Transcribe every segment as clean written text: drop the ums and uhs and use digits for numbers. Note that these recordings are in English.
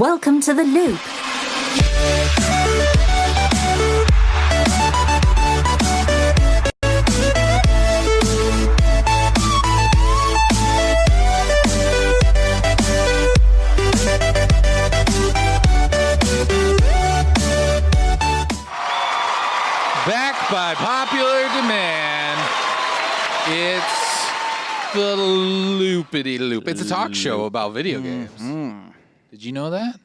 Welcome to the Loop. Back by popular demand, it's the Loopity Loop. It's a talk show about video games. Did you know that?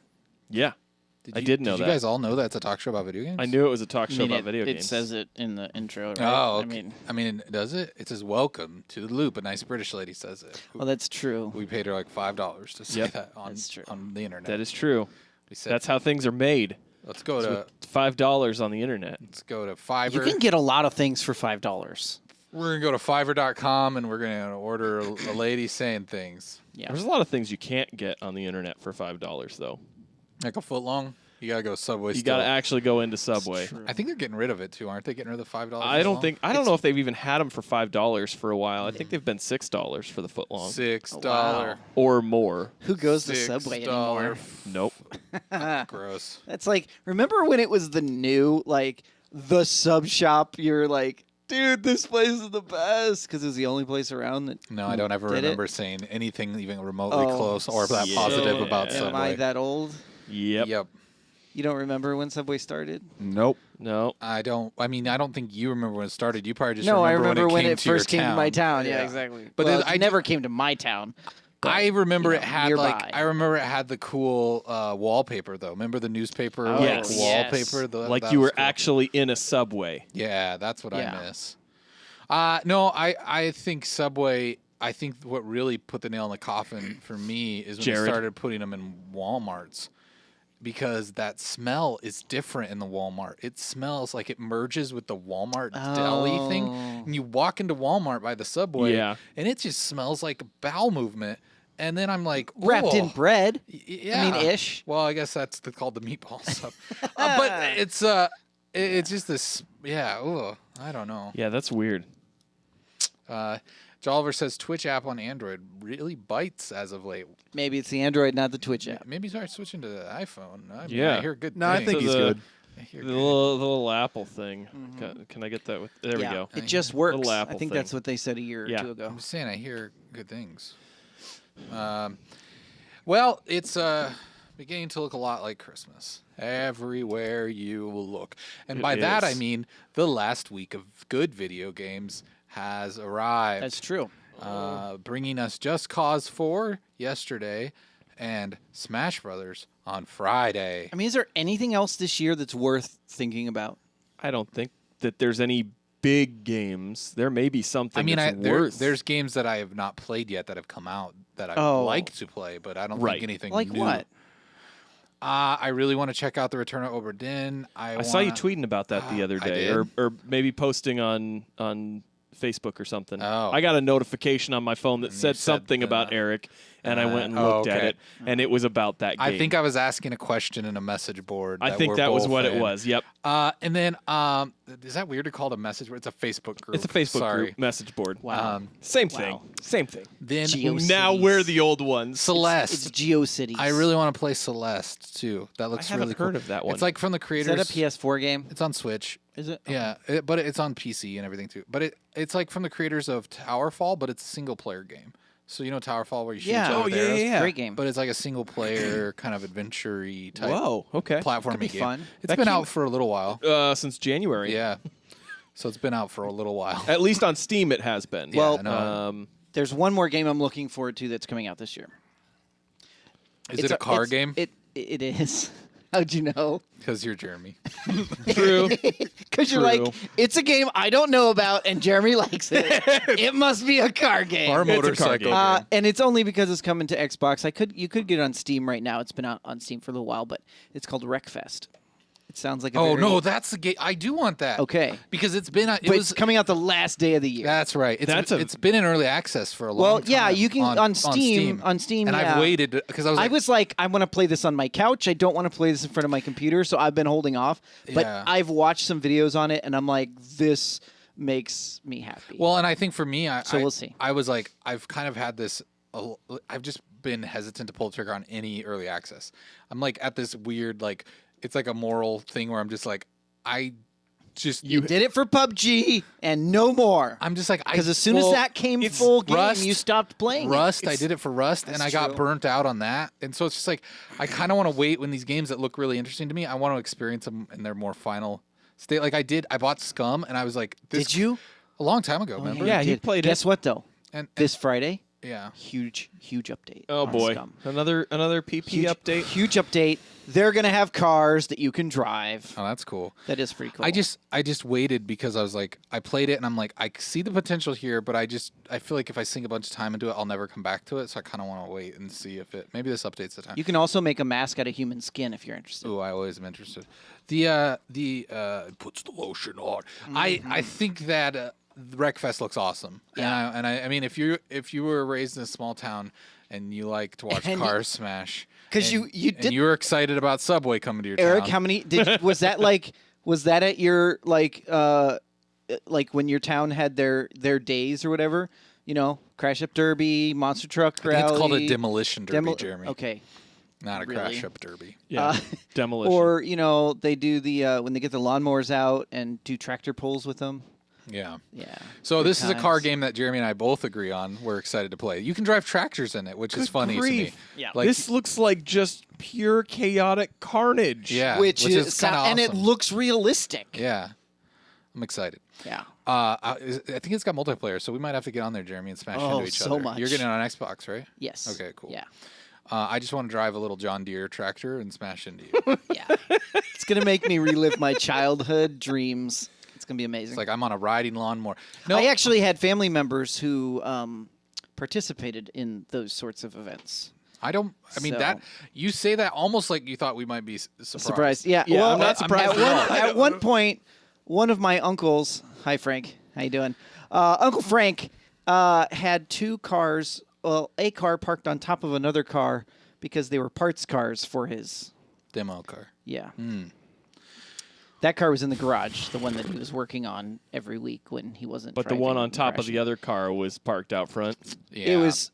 Yeah, I did know that. Did you guys all know that it's a talk show about video games? I knew it was a talk show about video It games. says it in the intro, right? Oh, okay. I mean, does it? It says, "Welcome to the Loop." A nice British lady says it. Well, that's true. We paid her like $5 to say Yep. that on the internet. That is true. We said, That's how things are made. let's go to $5 on the internet. let's go to Fiverr. You can get a lot of things for $5. We're gonna go to Fiverr.com and we're gonna order a lady saying things. Yeah. There's a lot of things you can't get on the internet for $5, though. Like a foot long. You gotta go Subway. You got to actually go into Subway. I think they're getting rid of it too, aren't they? Getting rid of the $5. I don't know if they've even had them for $5 for a while. I think they've been $6 for the foot long $6 Wow. or more. Who goes to Subway anymore? Nope. Gross. That's like, remember when it was the new, like, the sub shop? You're like, dude, this place is the best because it was the only place around that. No, I don't ever did remember it? saying anything even remotely Oh, close or that yeah. positive about Am Subway. Am I that old? Yep. Yep. You don't remember when Subway started? Nope. No. I don't think you remember when it started. You probably just No, I remember remember when came it to your first came to town. my town. Yeah, exactly. But But I it never came to my town. I remember you it know, had nearby. I remember it had the cool wallpaper though. Remember the newspaper Oh, like, yes. wallpaper? Like That you was were cool. actually in a Subway. Yeah, that's what Yeah. I miss. No, I think Subway. I think what really put the nail in the coffin for me is when they Jared. started putting them in Walmarts, because that smell is different in the Walmart. It smells like it merges with the Walmart deli thing, Oh. and you walk into Walmart by the Subway, Yeah. and it just smells like a bowel movement. And then I'm like, Wrapped in "Whoa." bread. Yeah, I mean, ish. Well, I guess that's called the meatball stuff. But it's just this. Yeah. Ugh, I don't know. Yeah, that's weird. Jolliver says Twitch app on Android really bites as of late. Maybe it's the Android, not the Twitch app. Maybe start switching to the iPhone. I mean, Yeah. I hear good No, I things. think he's good. I hear The good- little Apple thing. Can I get that? There we Yeah, go. It just works. Little I Apple think thing. that's what they said a year or Yeah. two ago. I'm just saying, I hear good things. Well, it's beginning to look a lot like Christmas everywhere you look, and It by that I is. mean the last week of good video games has arrived. That's true. Bringing us Just Cause 4 yesterday and Smash Brothers on Friday. I mean, is there anything else this year that's worth thinking about? I don't think that there's any big games. There may be something. I mean, that's worth. there's games that I have not played yet that have come out that I'd Oh. like to play, but I don't Right. think anything Like new. what? I really want to check out the Return of Obra Dinn. I saw you tweeting about that the other I day, did? or maybe posting on Facebook or something. Oh. I got a notification on my phone that And you said said, something about Eric, and I went and oh, looked at okay. it, and it was about that game. I think I was asking a question in a message board. I think we're that was both what it in. was. Yep, And then, is that weird to call it a message board? It's a Facebook group. it's a Facebook Sorry. group message board. Wow. Same Wow. thing. Same thing. Then GeoCities. Now we're the old ones. Celeste. It's GeoCities. I really want to play Celeste too. That I looks haven't really heard cool. of that one. It's like from the Is creators. that a PS4 game? It's on Switch. Is it? Yeah, but it's on PC and everything too. But it's like from the creators of Towerfall, but it's a single player game. So you know Towerfall where you shoot each other with arrows? Great game. But it's like a single player kind of adventure-y type Whoa. Okay. platforming Could be game. fun. It's That been came- out for a little while. Since January. Yeah. So it's been out for a little while. At least on Steam, it has been. Well, I know. There's one more game I'm looking forward to that's coming out this year. Is it a car game? It is. How'd you know? Because you're Jeremy. True. Because you're like, True. it's a game I don't know about, and Jeremy likes it. It must be a car game. Or a It's a car motorcycle game. game. And it's only because it's coming to Xbox. You could get it on Steam right now. It's been out on Steam for a little while, but it's called Wreckfest. It sounds like a Oh very- no, that's the game. I do want that. Okay. Because it's been. It But was it's coming out the last day of the year. That's right. It's been in early access for a long Well, time. yeah, you can on Steam. On Steam, and yeah. I've waited because I was like, I want to play this on my couch. I don't want to play this in front of my computer, so I've been holding off. But Yeah. I've watched some videos on it, and I'm like, this makes me happy. well, and I think for me, So we'll see. I was like, I've kind of had this. I've just been hesitant to pull the trigger on any early access. I'm like at this weird like it's like a moral thing where I'm just like I just You did it for PUBG and no more. I'm just like Because as soon as that came full game, Rust, you stopped playing. Rust, I It's- did it for Rust, and I got true. burnt out on that. And so it's just like I kind of want to wait when these games that look really interesting to me. I want to experience them in their more final state. Like I bought Scum, and I was like, this, Did you? A long time ago, remember? Yeah, you he did. played it. Guess what though? And This Friday, yeah, huge update. Oh on boy, Scum. another PP Huge update. Huge update. They're gonna have cars that you can drive. oh, that's cool. That is pretty cool. I just waited because I was like, I played it, and I'm like, I see the potential here, but I feel like if I sink a bunch of time into it, I'll never come back to it. So I kind of want to wait and see if maybe this update's the time. You can also make a mask out of human skin if you're interested. Ooh, I always am interested. The it puts the lotion on. I think that the Wreckfest looks awesome. Yeah. And I mean if you were raised in a small town and you like to watch And cars smash, 'Cause and- you and did- you were excited about Subway coming to your Eric, town. how many was that at your like when your town had their days or whatever? You know, Crash Up Derby, Monster Truck I think Rally. it's called a demolition derby, Jeremy. Okay. Not a Really? crash up derby. Yeah, demolition. Or they do the when they get the lawnmowers out and do tractor pulls with them. Yeah. Yeah. So Good this is a car times. game that Jeremy and I both agree on. We're excited to play. You can drive tractors in it, which is Good funny to me. grief. Yeah. Like, this looks like just pure chaotic carnage. yeah, Which is kind of and it awesome. looks realistic. Yeah. I'm excited. Yeah. I think it's got multiplayer, so we might have to get on there, Jeremy, and smash Oh, into each so other. much. You're getting it on Xbox, right? Yes. Okay, cool. Yeah. I just want to drive a little John Deere tractor and smash into you. Yeah. It's gonna make me relive my childhood dreams. It's gonna be amazing. It's like I'm on a riding lawnmower. No, I actually had family members who participated in those sorts of events. I don't. I mean So- that you say that almost like you thought we might be surprised. Surprised. Yeah. Yeah, well, I'm not surprised at all. At one point, one of my uncles, hi Frank, how you doing? Uncle Frank had two cars. Well, a car parked on top of another car because they were parts cars for his. Demo car. Yeah. Hmm. That car was in the garage, the one that he was working on every week when he wasn't. But the one driving on and top of crashing. the other car was parked out front. Yeah. It was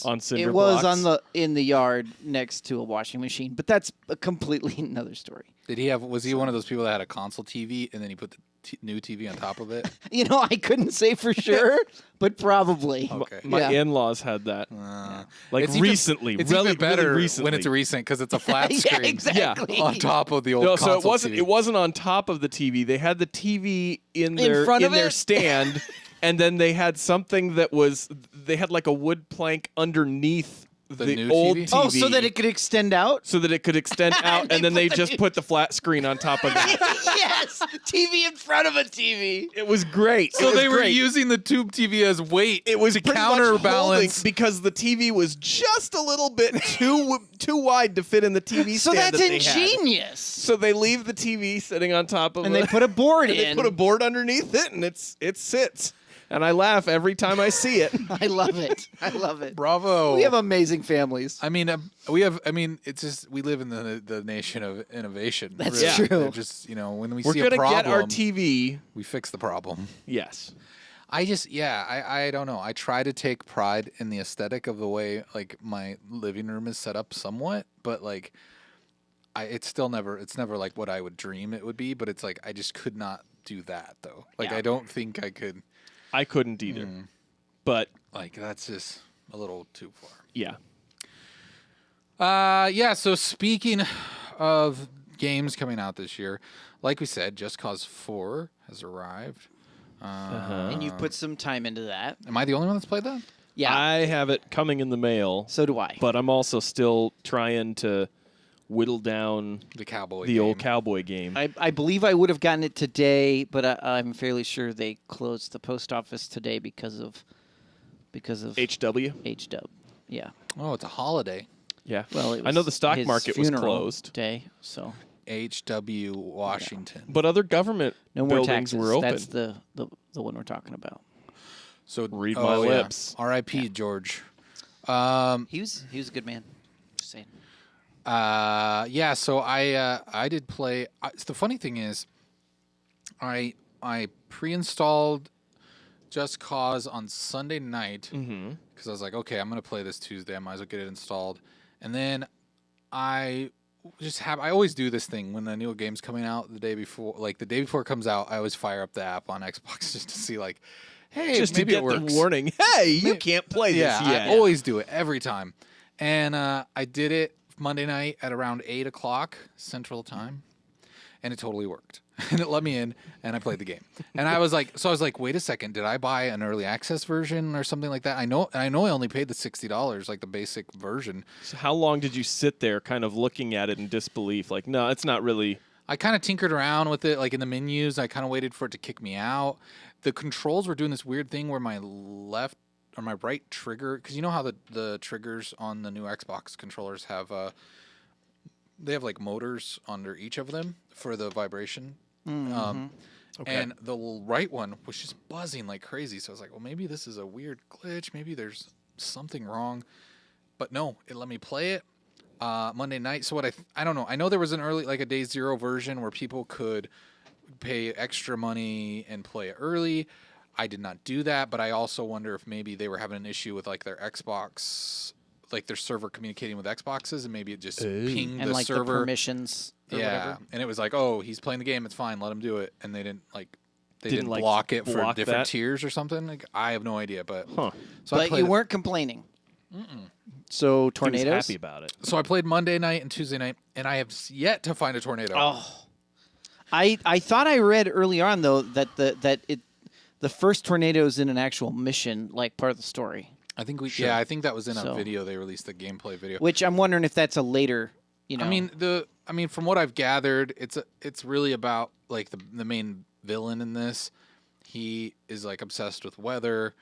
On cinder it was blocks? on in the yard next to a washing machine, but that's a completely another story. Did he have? Was he one of those people that had a console TV and then he put the new TV on top of it? You know, I couldn't say for sure, but probably. Okay. My Yeah. in-laws had that. Like It's even- recently. It's really, even better really recently. when it's recent because it's a flat Yeah, screen. exactly. On top of the old. No, so console it TV. wasn't on top of the TV. They had the TV in their front of their it? stand, and then they had something that was they had like a wood plank underneath The the new old TV? TV. Oh, so that it could extend out? so that it could extend out, and then they just put the flat screen on top of it. Yes, TV in front of a TV. It was great. So It was they were great. using the tube TV as weight. It was to pretty much counterbalance. holding because the TV was just a little bit too wide to fit in the TV So stand that's that they had. ingenious. So they leave the TV sitting on top of And a- they put a board and they in. put a board underneath it, and it sits. And I laugh every time I see it. I love it. I love it. Bravo. We have amazing families. I mean, we have. I mean, it's just we live in the nation of innovation. That's really. true. They're just when we We're see a gonna problem, get our TV. we fix the problem. Yes. I don't know. I try to take pride in the aesthetic of the way like my living room is set up somewhat, but like it's never like what I would dream it would be, but it's like I just could not do that though. Like Yeah. I don't think I could. I couldn't either. But Like that's just a little too far. yeah. Yeah, so speaking of games coming out this year, like we said, Just Cause 4 has arrived. And you've put some time into that. Am I the only one that's played that? Yeah. I have it coming in the mail, So do I. but I'm also still trying to whittle down The cowboy the old game. cowboy game. I believe I would have gotten it today, but I'm fairly sure they closed the post office today because of HW? HW. Yeah. Oh, it's a holiday. Yeah. Well, it was I know the stock his market was funeral closed, day, so HW Washington. but other government no more buildings taxes. were open. That's the one we're talking about. So Read my yeah. lips. R.I.P. George. He was a good man. Just saying. Yeah. So I did play. The funny thing is, I pre-installed Just Cause on Sunday night Mm-hmm. because I was like, okay, I'm gonna play this Tuesday. I might as well get it installed. And then I I always do this thing when a new game's coming out the day before, like the day before it comes out. I always fire up the app on Xbox just to see like, hey, Just to maybe get it works. the warning. Hey, you May- can't play Yeah, this yet. I always do it every time. And I did it Monday night at around 8 o'clock Central Time, and it totally worked. And it let me in, and I played the game. And I was like, wait a second, did I buy an early access version or something like that? I know I only paid the $60, like the basic version. So how long did you sit there kind of looking at it in disbelief? Like, no, it's not really. I kind of tinkered around with it, like in the menus. I kind of waited for it to kick me out. The controls were doing this weird thing where my left or my right trigger, because you know how the triggers on the new Xbox controllers have they have like motors under each of them for the vibration. Okay. And the right one was just buzzing like crazy. So I was like, well, maybe this is a weird glitch. Maybe there's something wrong. But no, it let me play it Monday night. So I don't know. I know there was an early, like a day zero version where people could pay extra money and play it early. I did not do that, but I also wonder if maybe they were having an issue with like their Xbox, like their server communicating with Xboxes, and maybe it just pinged And the like the server. permissions or Yeah, whatever. and it was like, oh, he's playing the game. It's fine. Let him do it. And they didn't Didn't, like, block it for block different that? tiers or something. Like, I have no idea, but Huh. so I But played. you weren't complaining. So He was tornadoes. happy about it. So I played Monday night and Tuesday night, and I have yet to find a tornado. Oh, I thought I read early on though that the first tornado is in an actual mission, like part of the story. I think I think that was in a So- video. They released the gameplay video. Which I'm wondering if that's a later. You know, I mean, from what I've gathered, it's really about like the main villain in this. He is like obsessed with weather,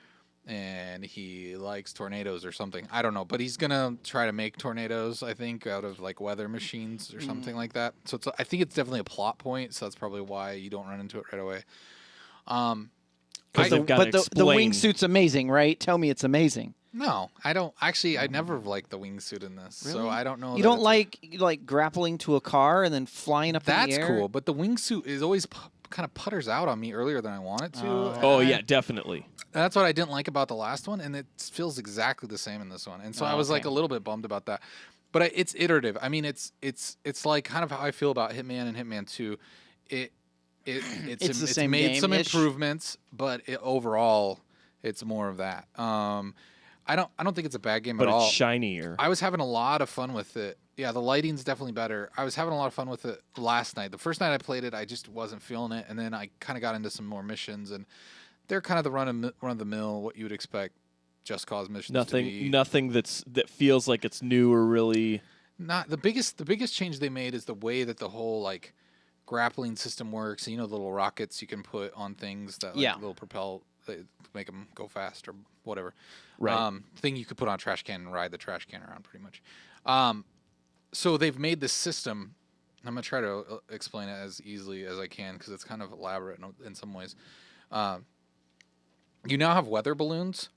and he likes tornadoes or something. I don't know, but he's gonna try to make tornadoes. I think out of like weather machines or something like that. So I think it's definitely a plot point. So that's probably why you don't run into it right away. Because they've got but to the explain. wingsuit's amazing, right? Tell me it's amazing. No, I don't. Actually, I never liked the wingsuit in this, so I don't know. You that don't it's- like grappling to a car and then flying up in That's the air? cool, but the wingsuit is always kind of putters out on me earlier than I want it to. Oh, and yeah, definitely. that's what I didn't like about the last one, and it feels exactly the same in this one. And so I was like okay. a little bit bummed about that. But it's iterative. I mean, it's like kind of how I feel about Hitman and Hitman 2. It's the same made some game-ish. improvements, but overall, it's more of that. I don't think it's a bad game But at all. it's shinier. I was having a lot of fun with it. Yeah, the lighting's definitely better. I was having a lot of fun with it last night. The first night I played it, I just wasn't feeling it, and then I kind of got into some more missions, and they're kind of the run of the mill, what you would expect Just Cause missions to be. Nothing that feels like it's new or really. Not the biggest change they made is the way that the whole like grappling system works. You know, the little rockets you can put on things that like, Yeah. will propel, make them go fast or whatever. Right. Thing you could put on a trash can and ride the trash can around, pretty much. So they've made this system. I'm gonna try to explain it as easily as I can because it's kind of elaborate in some ways. You now have weather balloons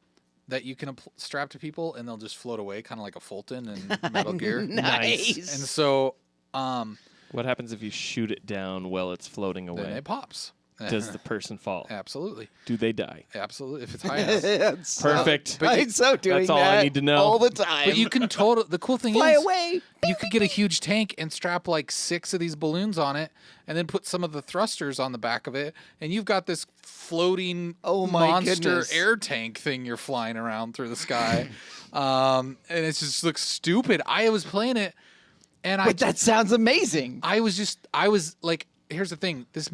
that you can strap to people, and they'll just float away, kind of like a Fulton in Metal Gear. Nice. And so, What happens if you shoot it down while it's floating then away? it pops. Does the person fall? Absolutely, Do they die? absolutely. If it's high enough. Perfect. I'm so doing That's all I that need to know. all the time. But you can the cool thing fly is, away. you could get a huge tank and strap like 6 of these balloons on it, and then put some of the thrusters on the back of it, and you've got this floating Oh my monster goodness. air tank thing you're flying around through the sky. And it just looks stupid. I was playing it, and But that sounds amazing. I was like, here's the thing. This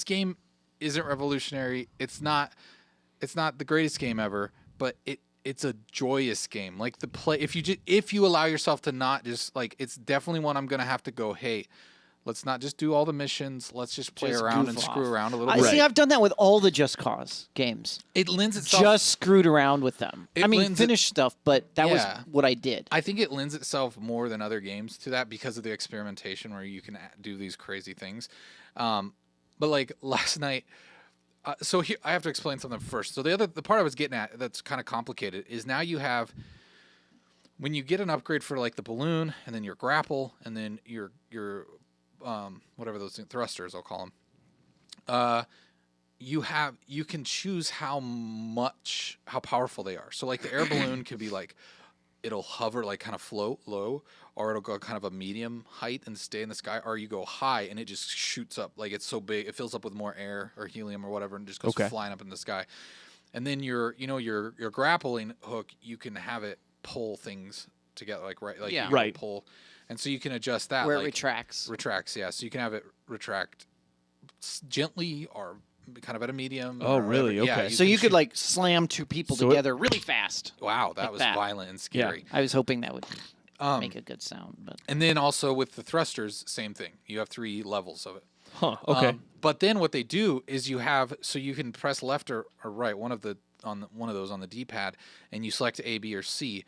game isn't revolutionary. It's not the greatest game ever, but it's a joyous game. Like the play, if you allow yourself to not just like, it's definitely one I'm gonna have to go, hey, let's not just do all the missions. Let's just play Just around goof and screw off. around a little I bit. see. I've done that with all the Just Cause games. It lends itself. Just screwed around with them. It I mean, lends it- finished stuff, but that Yeah. was what I did. I think it lends itself more than other games to that because of the experimentation where you can do these crazy things. But like last night, so here I have to explain something first. So the part I was getting at that's kind of complicated is now you have, when you get an upgrade for like the balloon and then your grapple and then your whatever those things, thrusters I'll call them. you can choose how powerful they are. So like the air balloon could be like it'll hover, like kind of float low, or it'll go kind of a medium height and stay in the sky, or you go high and it just shoots up, like it's so big it fills up with more air or helium or whatever and just goes flying up in the sky. And then your grappling hook, you can have it pull things together, like pull, and so you can adjust that where like, it retracts. Yeah, so you can have it retract gently or kind of at a medium. Oh, really? Whatever. Okay. Yeah, So you could like slam two people together really fast. Wow, that like was that. violent and scary. I was hoping that would make a good sound, but And then also with the thrusters, same thing. You have 3 levels of it. Huh. Okay. But then what they do is you can press left or right, one of those on the D-pad, and you select A, B, or C,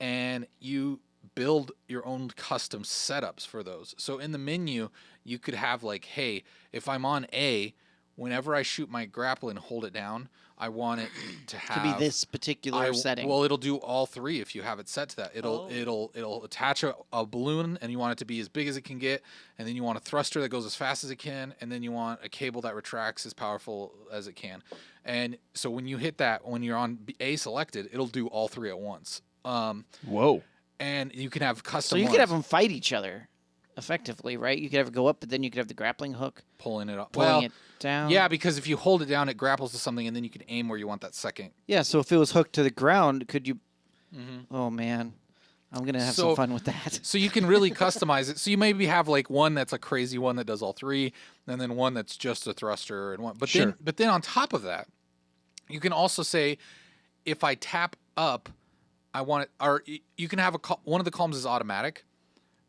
and you build your own custom setups for those. So in the menu, you could have like, hey, if I'm on A, whenever I shoot my grapple and hold it down, I want it to have to be this particular setting. Well, it'll do all 3 if you have it set to that. It'll attach a balloon, and you want it to be as big as it can get, and then you want a thruster that goes as fast as it can, and then you want a cable that retracts as powerful as it can. And so when you hit that, when you're on A selected, it'll do all 3 at once. Whoa. And you can have custom. So you ones. could have them fight each other, effectively, right? You could have it go up, but then you could have the grappling hook pulling it up, pulling it down. Yeah, because if you hold it down, it grapples to something, and then you can aim where you want that second. Yeah. So if it was hooked to the ground, could you? Oh man, I'm gonna have some fun with that. So you can really customize it. So you maybe have like one that's a crazy one that does all 3, and then one that's just a thruster and one. But then on top of that, you can also say, if I tap up, I want it. Or you can have one of the columns is automatic,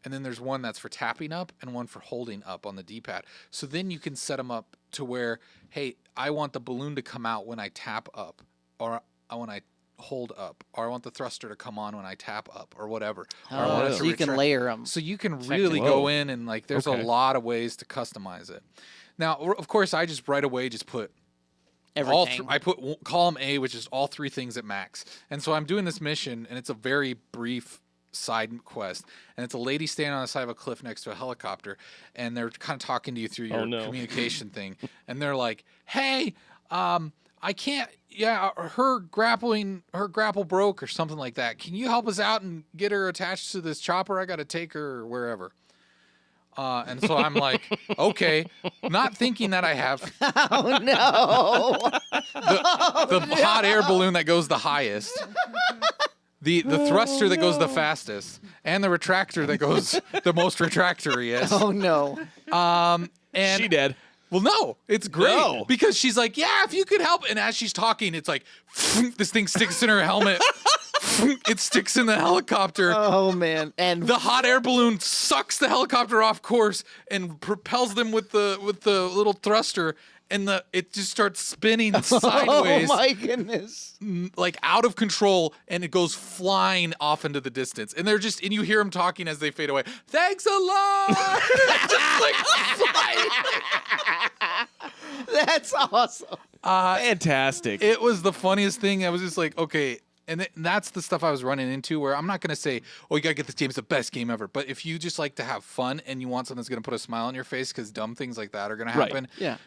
and then there's one that's for tapping up and one for holding up on the D-pad. So then you can set them up to where, hey, I want the balloon to come out when I tap up, or when I hold up, or I want the thruster to come on when I tap up, or whatever. Oh, so you can layer them. So you can really go in and like, there's a lot of ways to customize it. Now, of course, I just right away just put Everything. I put column A, which is all 3 things at max. And so I'm doing this mission, and it's a very brief side quest, and it's a lady standing on the side of a cliff next to a helicopter, and they're kind of talking to you through your communication thing, and they're like, hey, I can't, her grapple broke or something like that. Can you help us out and get her attached to this chopper? I got to take her wherever. And so I'm like, okay, not thinking that I have Oh no! the hot air balloon that goes the highest, the thruster that goes the fastest, and the retractor that goes the most retractoriest. Oh no! And She dead. well, no, it's great No. because she's like, yeah, if you could help. And as she's talking, it's like, this thing sticks in her helmet. It sticks in the helicopter. Oh man! And The hot air balloon sucks the helicopter off course and propels them with the little thruster, and it just starts spinning sideways, oh my goodness! like out of control, and it goes flying off into the distance. And and you hear them talking as they fade away. Thanks a lot. It's just like flying. That's awesome. Fantastic. It was the funniest thing. I was just like, okay. And that's the stuff I was running into, where I'm not going to say, oh, you got to get this game. It's the best game ever. But if you just like to have fun and you want something that's going to put a smile on your face, because dumb things like that are going to happen, Yeah.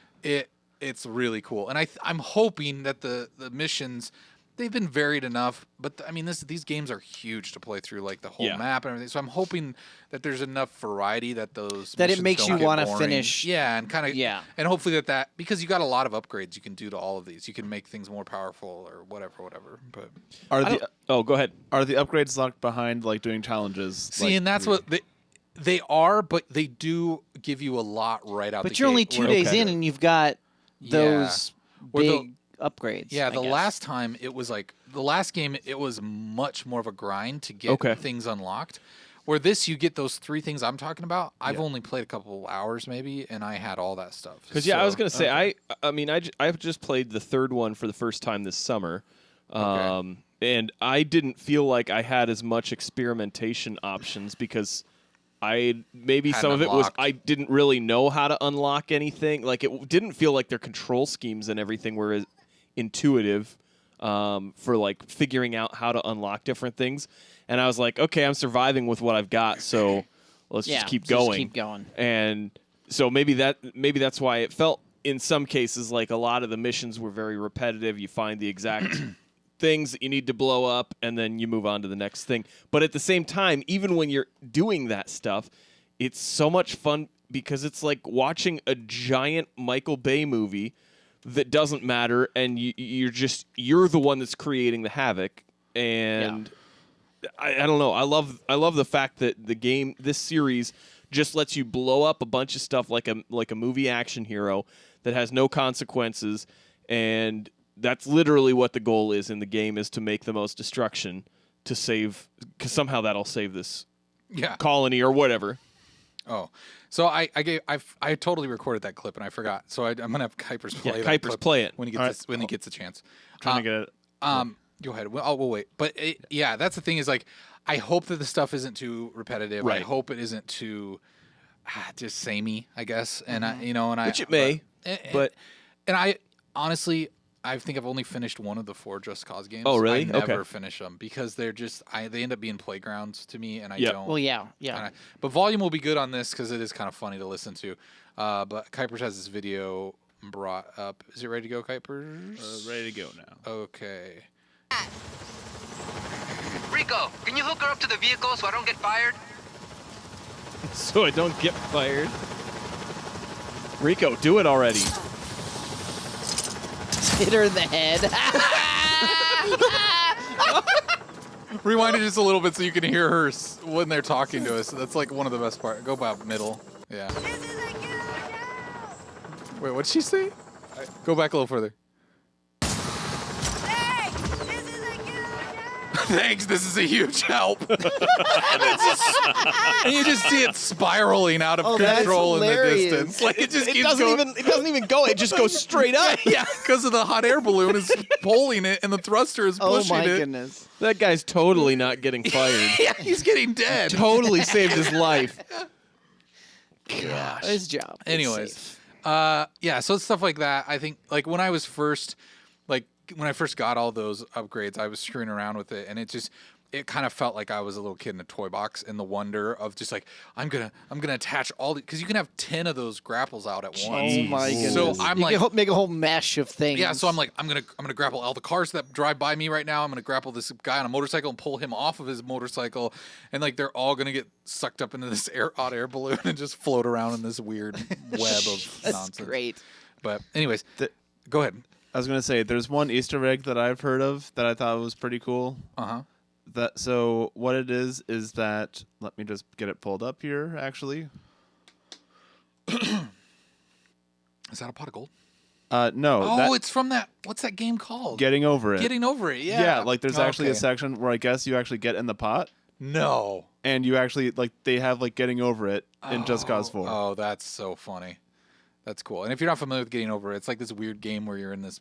it's really cool. And I'm hoping that the missions, they've been varied enough. But I mean, these games are huge to play through, like the whole map and everything. So I'm hoping that there's enough variety that those That it missions makes don't you get wanna boring. finish. Yeah, and kind of and hopefully that because you got a lot of upgrades you can do to all of these. You can make things more powerful or whatever. But Go ahead. Are the upgrades locked behind like doing challenges? see, and that's what they are, but they do give you a lot right out. But the you're only gate, 2 where- days in, and you've got those Or the- big upgrades. Yeah, I the guess. last time it was like the last game, it was much more of a grind to get things unlocked. Where this, you get those 3 things I'm talking about. I've only played a couple hours maybe, and I had all that stuff. Because I was gonna say I've just played the 3rd one for the first time this summer, and I didn't feel like I had as much experimentation options because some of it was I didn't really know how to unlock anything. Like it didn't feel like their control schemes and everything were as intuitive for like figuring out how to unlock different things. And I was like, okay, I'm surviving with what I've got, so let's just keep going. Just keep going. And so maybe that's why it felt in some cases, like a lot of the missions were very repetitive. You find the exact things that you need to blow up, and then you move on to the next thing. But at the same time, even when you're doing that stuff, it's so much fun because it's like watching a giant Michael Bay movie that doesn't matter, and you're the one that's creating the havoc. And I don't know. I love the fact that this series just lets you blow up a bunch of stuff like a movie action hero that has no consequences, and that's literally what the goal is in the game, is to make the most destruction to save, because somehow that'll save this colony or whatever. Oh, so I totally recorded that clip and I forgot. So I'm gonna have Kuipers play. Kuipers clip play it when he gets when he gets a chance. Trying to get it. Go ahead. We'll wait. But that's the thing is like, I hope that the stuff isn't too repetitive. Right. I hope it isn't too just samey, I guess. And Which it may, but I honestly, I think I've only finished one of the 4 Just Cause games. Oh, really? I never Okay. finish them because they're just they end up being playgrounds to me, and I Yep. don't. Well, yeah. But volume will be good on this because it is kind of funny to listen to. But Kuipers has this video brought up. Is it ready to go, Kuipers? Ready to go now. Okay. Rico, can you hook her up to the vehicle so I don't get fired? so I don't get fired. Rico, do it already. Hit her in the head. Rewind it just a little bit so you can hear her when they're talking to us. That's like one of the best parts. Go about middle. Yeah. Wait, what'd she say? Go back a little further. Thanks, this is a huge help. And you just see it spiraling out of control in the hilarious. distance. Like it just It keeps doesn't going. even go. It just goes straight up. Yeah, because of the hot air balloon is pulling it and the thruster is Oh pushing my it. goodness. That guy's totally not getting fired. Yeah, he's getting dead. Totally saved his life. Gosh. His job. It's Anyways, safe. yeah, so it's stuff like that. I think like when I first got all those upgrades, I was screwing around with it, and it kind of felt like I was a little kid in a toy box, and the wonder of just like I'm gonna attach all because you can have 10 of those grapples out at once. Oh my goodness. So I'm you like, can make a whole mesh of things. yeah. So I'm like, I'm gonna grapple all the cars that drive by me right now. I'm gonna grapple this guy on a motorcycle and pull him off of his motorcycle, and like they're all gonna get sucked up into this hot air balloon and just float around in this weird web of That's nonsense. great. But anyways, go ahead. I was gonna say there's one Easter egg that I've heard of that I thought was pretty cool. So what it is that, let me just get it pulled up here. Actually, Is that a pot of gold? no. Oh, it's from that. What's that game called? Getting Over It. Getting Over It. Yeah. Yeah, like there's actually a Okay. section where I guess you actually get in the pot, No. and you actually like they have like Getting Over It in Just Cause 4. Oh, that's so funny. That's cool. And if you're not familiar with Getting Over It, it's like this weird game where you're in this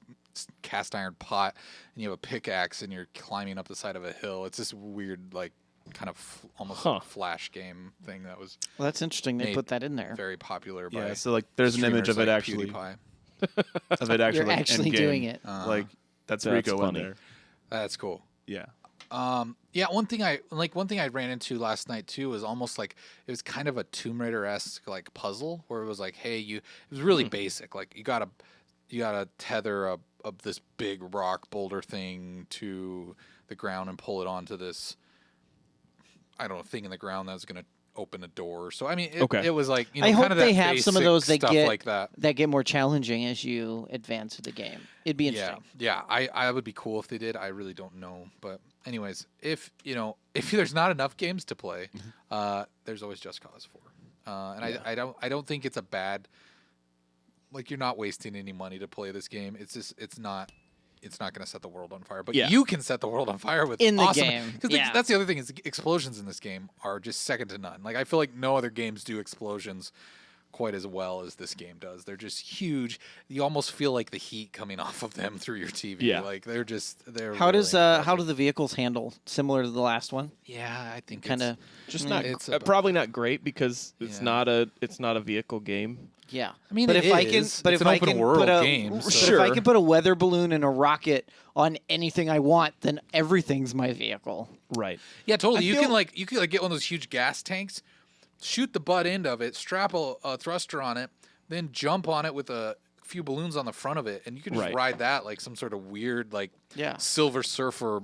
cast iron pot and you have a pickaxe and you're climbing up the side of a hill. It's this weird, like, kind of almost like a flash game thing that was Well, that's interesting. They made put that in there. very popular by Yeah, so like there's an image streamers of it like actually, PewDiePie. of it actually, You're like, actually in-game. doing it. Like that's That's Rico funny. in there. That's cool. Yeah. Yeah, one thing I ran into last night too was almost like it was kind of a Tomb Raider-esque like puzzle where it was like, hey, it was really basic. Like you gotta tether this big rock boulder thing to the ground and pull it onto this, I don't know, thing in the ground that's gonna open a door. So I mean, it was like, I hope kind of they that have some of basic those that stuff get like that. more challenging as you advance through the game. It'd be interesting. Yeah, I would be cool if they did. I really don't know, but anyways, if there's not enough games to play, there's always Just Cause 4, and I don't think it's a bad. Like you're not wasting any money to play this game. It's just it's not going to set the world on fire, but you can set the world on fire with In the awesome, game, Because yeah. that's the other thing is explosions in this game are just second to none. Like I feel like no other games do explosions quite as well as this game does. They're just huge. You almost feel like the heat coming off of them through your TV. Yeah. Like they're How really does how impressive. do the vehicles handle similar to the last one? Yeah, I think Kind of. Just not It's probably not great because it's Yeah. not a vehicle game. Yeah. I mean, but it if I can, is. but It's if an I open can world put a, game, but so- if I Sure. can put a weather balloon and a rocket on anything I want, then everything's my vehicle. Right. Yeah, totally. You feel- can get one of those huge gas tanks, shoot the butt end of it, strap a thruster on it, then jump on it with a few balloons on the front of it, and you can just Right. ride that like some sort of weird like Yeah. Silver Surfer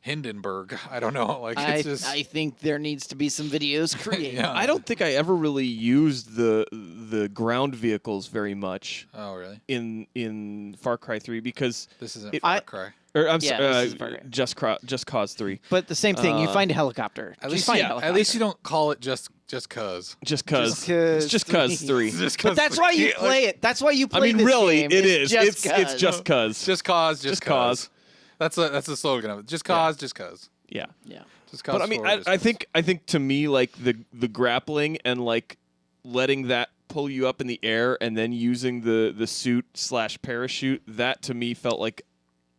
Hindenburg. I don't know. Like I, it's just I think there needs to be some videos created. yeah. I don't think I ever really used the ground vehicles very much Oh really? in Far Cry 3 because This isn't It- Far Cry. or I'm Yeah, sorry, this is Far Cry. Just Cause 3. But the same thing, you find a helicopter. At Just least find a yeah, helicopter. At least you don't call it just cause. Just Cause. Just 'cause It's Just Cause 3. Just But that's why you play it. That's why you I play mean, this really, game. it It's is. Just It's Just Cause. Just cause. Just cause. That's the slogan of it. Just cause. Just cause. Yeah. Yeah. Just cause. But I mean, forward, just I cause. think to me, like the grappling and like letting that pull you up in the air and then using the suit / parachute, that to me felt like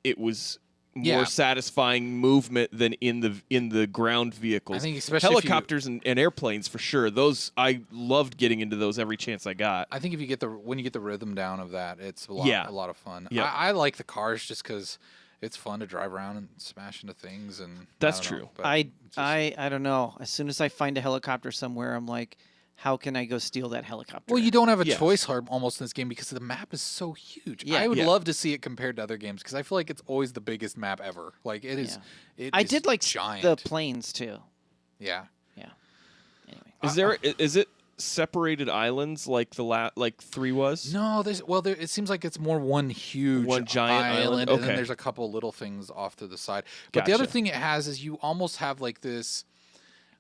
it was more Yeah. satisfying movement than in the ground vehicles. I think especially if you- helicopters and airplanes for sure. Those I loved getting into those every chance I got. I think if you get when you get the rhythm down of that, it's a lot of fun. Yeah. I like the cars just because it's fun to drive around and smash into things, and That's I don't know, true. but I it's just- I don't know. As soon as I find a helicopter somewhere, I'm like, how can I go steal that helicopter? Well, you don't have a Yes. choice almost in this game because the map is so huge. Yeah. I would Yeah. love to see it compared to other games because I feel like it's always the biggest map ever. Like it is. Yeah. It I is did like giant. the planes too. Yeah. Yeah. Anyway. Is it separated islands like like 3 was? No, it seems like it's more one huge One giant island? and then Okay. there's a couple little things off to the side. But the other Gotcha. thing it has is you almost have like this,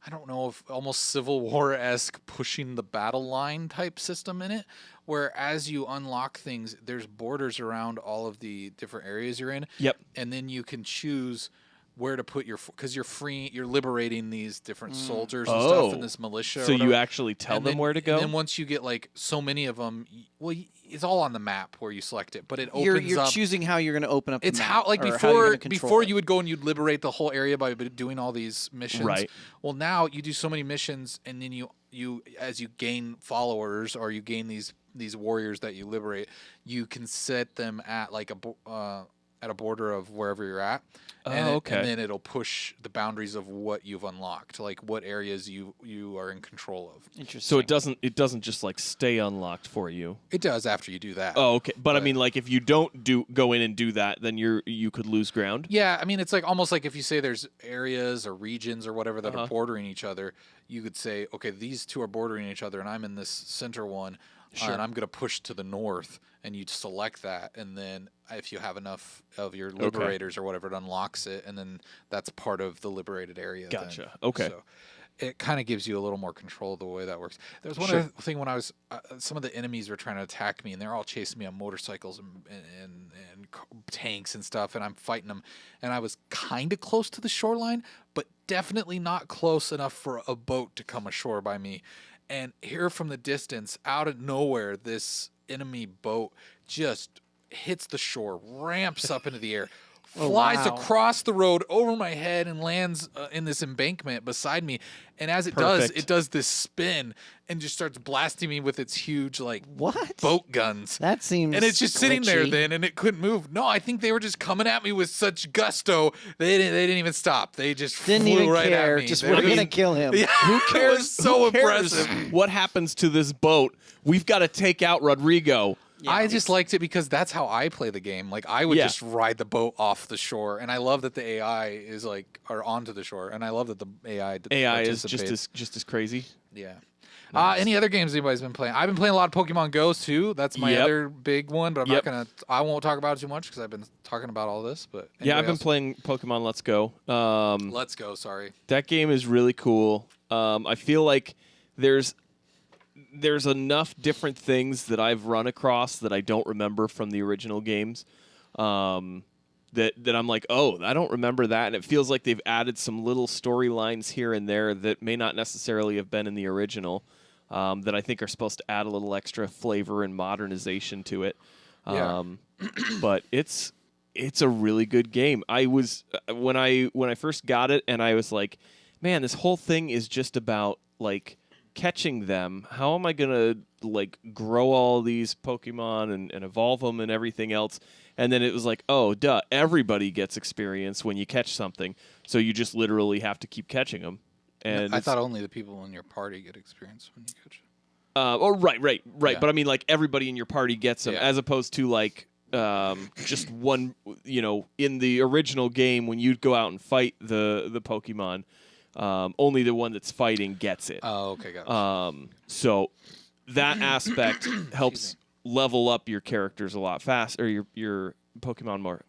I don't know, if almost Civil War-esque pushing the battle line type system in it, where as you unlock things, there's borders around all of the different areas you're in. Yep. And then you can choose where to put because you're liberating these different soldiers and stuff in this militia. or So you whatever. actually tell And them then- where to go? And then once you get like so many of them, it's all on the map where you select it, but it You're opens up. choosing how you're going to open up. It's the map, how like or how you're before gonna control before it. you would go and you'd liberate the whole area by doing all these missions. Right. Well, now you do so many missions, and then you as you gain followers or you gain these warriors that you liberate, you can set them at like at a border of wherever you're at. And okay. and then it'll push the boundaries of what you've unlocked, like what areas you are in control of. Interesting. So it doesn't just like stay unlocked for you. It does after you do that. Oh, okay. But I But- mean, like if you don't go in and do that, then you could lose ground. Yeah, I mean, it's like almost like if you say there's areas or regions or whatever that Uh-huh. are bordering each other, you could say, okay, these two are bordering each other, and I'm in this center one, Sure. and I'm going to push to the north, and you select that, and then if you have enough of your liberators or whatever, it unlocks it, and then that's part of the liberated area. then. Gotcha. Okay. So it kind of gives you a little more control of the way that works. There was one Sure. other thing when I was some of the enemies were trying to attack me, and they're all chasing me on motorcycles and tanks and stuff, and I'm fighting them, and I was kind of close to the shoreline, but definitely not close enough for a boat to come ashore by me. And here from the distance, out of nowhere, this enemy boat just hits the shore, ramps up into the air, flies wow. across the road over my head and lands in this embankment beside me. And as it does, Perfect. it does this spin and just starts blasting me with its huge like What? boat guns. That seems. And it's just sitting there glitchy. then, and it couldn't move. No, I think they were just coming at me with such gusto. They didn't even stop. They just Didn't flew even right care. at me. Just They we're were gonna just- kill him. Yeah, Who it cares? was so Who cares impressive. what happens to this boat? We've got to take out Rodrigo. I just liked it because that's how I play the game. Like I would Yeah. just ride the boat off the shore, and I love that the AI is like are onto the shore, and I love that the AI Is participates. just as crazy. Yeah. Any other games anybody's been playing? I've been playing a lot of Pokemon Go too. That's my Yep. other big one, but Yep. I won't talk about it too much because I've been talking about all this. But Yeah, I've anybody been else? playing Pokemon Let's Go. Let's go. Sorry. That game is really cool. I feel like there's enough different things that I've run across that I don't remember from the original games. That I'm like, oh, I don't remember that, and it feels like they've added some little storylines here and there that may not necessarily have been in the original. That I think are supposed to add a little extra flavor and modernization to it. Yeah. But it's a really good game. I was when I first got it, and I was like, man, this whole thing is just about like catching them. How am I gonna like grow all these Pokemon and evolve them and everything else? And then it was like, oh, duh, everybody gets experience when you catch something. So you just literally have to keep catching them. And I it's- thought only the people in your party get experience when you catch it. Right. Yeah. But I mean, like everybody in your party gets them, Yeah. as opposed to like just one. You know, in the original game, when you'd go out and fight the Pokemon, only the one that's fighting gets it. Oh, okay, got it. So that aspect helps level up your characters a lot faster, or your Pokemon more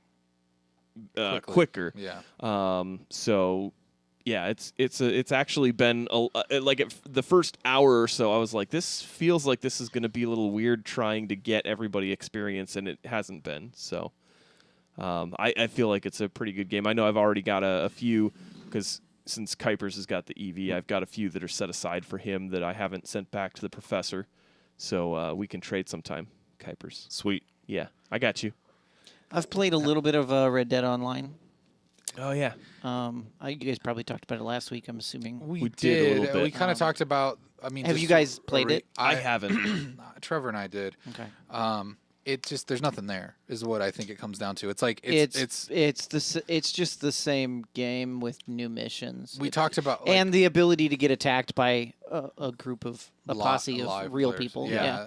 quicker. Yeah. So yeah, it's actually been the first hour or so. I was like, this feels like this is going to be a little weird trying to get everybody experience, and it hasn't been. So I feel like it's a pretty good game. I know I've already got a few because. Since Kuipers has got the EV, I've got a few that are set aside for him that I haven't sent back to the professor. So we can trade sometime, Kuipers. Sweet. Yeah, I got you. I've played a little bit of Red Dead Online. Oh, yeah. You guys probably talked about it last week, I'm assuming. We did a little bit. We kind of talked about. I mean, Have just you guys played it? I haven't. Trevor and I did. Okay. It just there's nothing there is what I think it comes down to. It's like It's just the same game with new missions. we talked about like, And the ability to get attacked by a group of a posse of live real players. people. Yeah.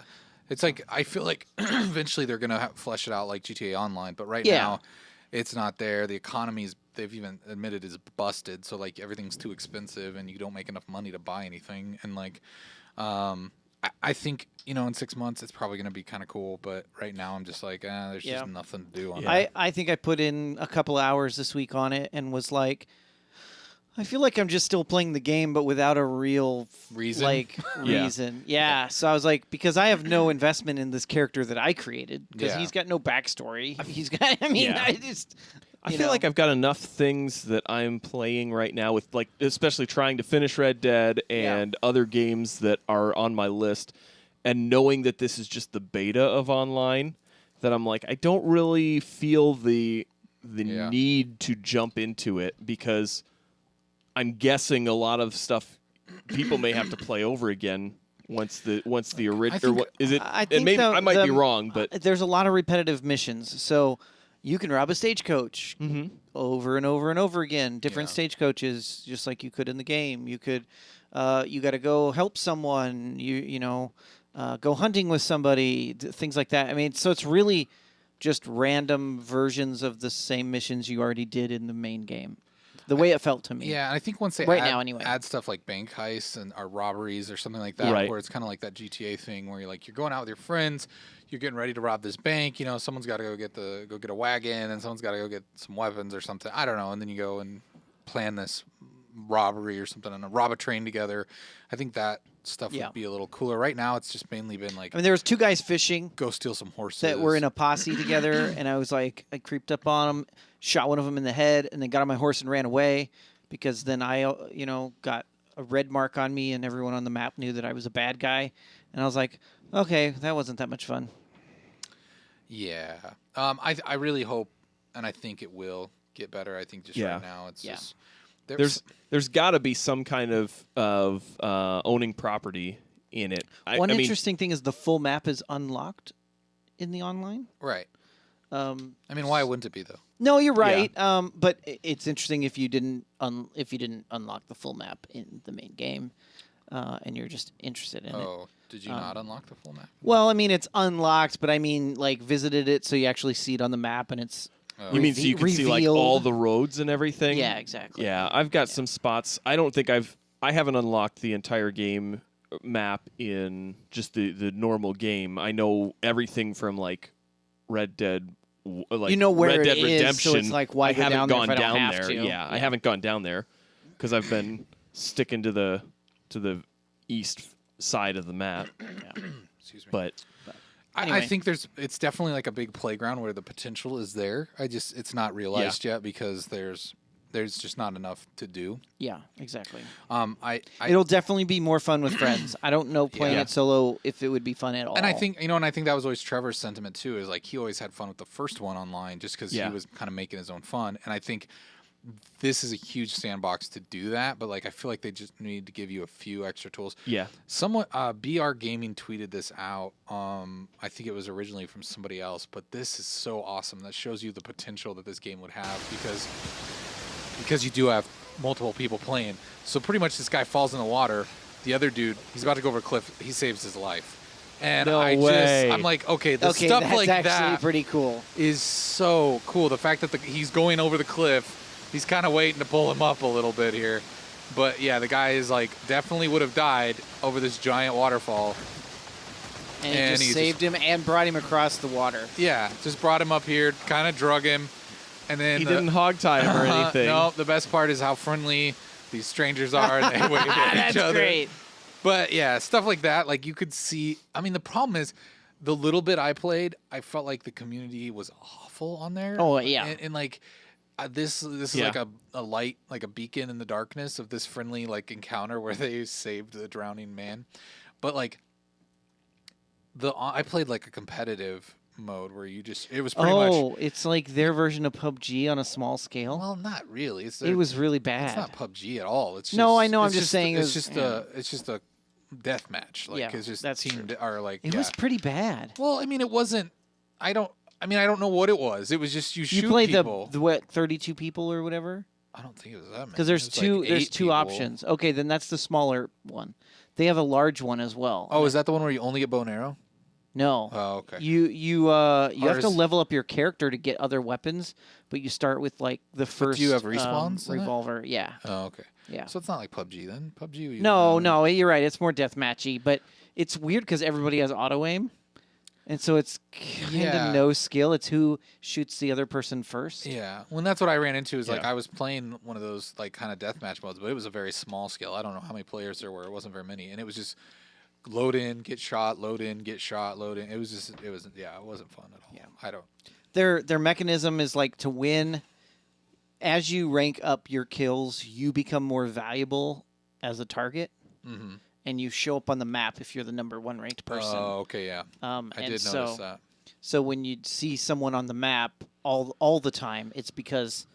It's like I feel like eventually they're gonna flesh it out like GTA Online, but right Yeah. now it's not there. The economy's they've even admitted is busted, so like everything's too expensive and you don't make enough money to buy anything. And like, I think in 6 months it's probably gonna be kind of cool, but right now I'm just like, there's Yeah. just nothing to do on Yeah. it. I think I put in a couple hours this week on it and was like, I feel like I'm just still playing the game, but without a real Reason? Yeah. reason. Yeah. So I was like, because I have no investment in this character that I created, because Yeah. he's got no backstory. He's got. I mean, Yeah. I just. I you feel know. like I've got enough things that I'm playing right now with, like, especially trying to finish Red Dead and other games that are on my list, and knowing that this is just the beta of online, that I'm like, I don't really feel the need to jump into it, because I'm guessing a lot of stuff people may have to play over again once the original. What is it? I It think may, I might be wrong, but there's a lot of repetitive missions. So you can rob a stagecoach over and over and over again. Different Yeah. stagecoaches, just like you could in the game. You could, you got to go help someone. Go hunting with somebody. Things like that. I mean, so it's really just random versions of the same missions you already did in the main game. The way it felt to me. Yeah, and I think once they Right add, now, anyway. add stuff like bank heists and or robberies or something like that, Right. where it's kind of like that GTA thing where you're going out with your friends, you're getting ready to rob this bank. Someone's got to go get a wagon, and someone's got to go get some weapons or something. I don't know, and then you go and plan this robbery or something and rob a train together. I think that stuff Yeah. would be a little cooler. Right now, it's just mainly been like I mean, there was two guys fishing go steal some horses that were in a posse together, and I was like, I creeped up on them, shot one of them in the head, and then got on my horse and ran away, because then I, got a red mark on me, and everyone on the map knew that I was a bad guy, and I was like, okay, that wasn't that much fun. Yeah. I really hope, and I think it will get better. I think just right now it's Yeah. just there's got to be some kind of owning property in it. One I mean, interesting thing is the full map is unlocked in the online. right. I I mean, why wouldn't it be though? No, you're right. But it's interesting if you didn't unlock the full map in the main game, and you're just interested in it. Oh, did you not unlock the full map? Well, I mean, it's unlocked, but I mean, like, visited it so you actually see it on the map, and it's. Oh. you mean so you can see like revealed. all the roads and everything? Yeah, exactly. Yeah, I've got some spots. I don't think I haven't unlocked the entire game map in just the normal game. I know everything from like Red Dead, like You know where Red it Dead is, Redemption. so it's like, why I go haven't down there gone if I don't down have there. to? Yeah, I haven't gone down there because I've been sticking to the east side of the map. Excuse me. But I Anyway. think it's definitely like a big playground where the potential is there. It's not realized yet because there's just not enough to do. Yeah, exactly. It'll It'll definitely be more fun with friends. I don't know playing Yeah. it solo if it would be fun at all. and I think that was always Trevor's sentiment too. Is like he always had fun with the first one online just because he was kind of making his own fun. And I think this is a huge sandbox to do that. But like I feel like they just need to give you a few extra tools. yeah, Someone, BR Gaming tweeted this out. I think it was originally from somebody else, but this is so awesome. That shows you the potential that this game would have because you do have multiple people playing. So pretty much this guy falls in the water, the other dude, he's about to go over a cliff. He saves his life. And No way. I'm like, okay, the Okay, stuff that's like actually that pretty cool. is so cool. The fact that he's going over the cliff, he's kind of waiting to pull him up a little bit here. But yeah, the guy is like definitely would have died over this giant waterfall. And he saved him and brought him across the water. Yeah, just brought him up here, kind of drug him, and then He didn't hog tie him or anything. No, the best part is how friendly these strangers are. And they wave at That's each other. great. But yeah, stuff like that. Like you could see. I mean, the problem is, the little bit I played, I felt like the community was awful on there. Oh, yeah. And like this is Yeah. like a light, like a beacon in the darkness of this friendly like encounter where they saved the drowning man. But like I played like a competitive mode where it was pretty much. It's like their version of PUBG on a small scale. Well, not really. It was really bad. It's not PUBG at all. It's just, No, I know, I'm it's just saying it's it was- just a death match. Like Yeah, it's just that's team true. are like It was pretty bad. Well, I mean, it wasn't. I don't know what it was. It was just you shoot You played people. the what 32 people or whatever? I don't think it was that many. Because It was like there's 8 two people. options. Okay, then that's the smaller one. They have a large one as well. Oh, is that the one where you only get bow and arrow? No. Oh, okay. You have to Ours- level up your character to get other weapons, but you start with like the first you have respawns in it? revolver. Yeah. Oh, okay. Yeah. So it's not like PUBG then. PUBG. You No, you're right. It's more deathmatchy, but it's weird because everybody has auto aim, and so it's kind Yeah. of no skill. It's who shoots the other person first. Yeah. Well, that's what I ran into. Is like Yeah. I was playing one of those like kind of deathmatch modes, but it was a very small scale. I don't know how many players there were. It wasn't very many, and it was just load in, get shot, load in, get shot, load in. It wasn't fun at all. Yeah. I don't. Their mechanism is like to win. As you rank up your kills, you become more valuable as a target, Mm-hmm. and you show up on the map if you're the number one ranked person. Oh, okay, yeah. I and did so, notice that. So when you see someone on the map all the time, it's because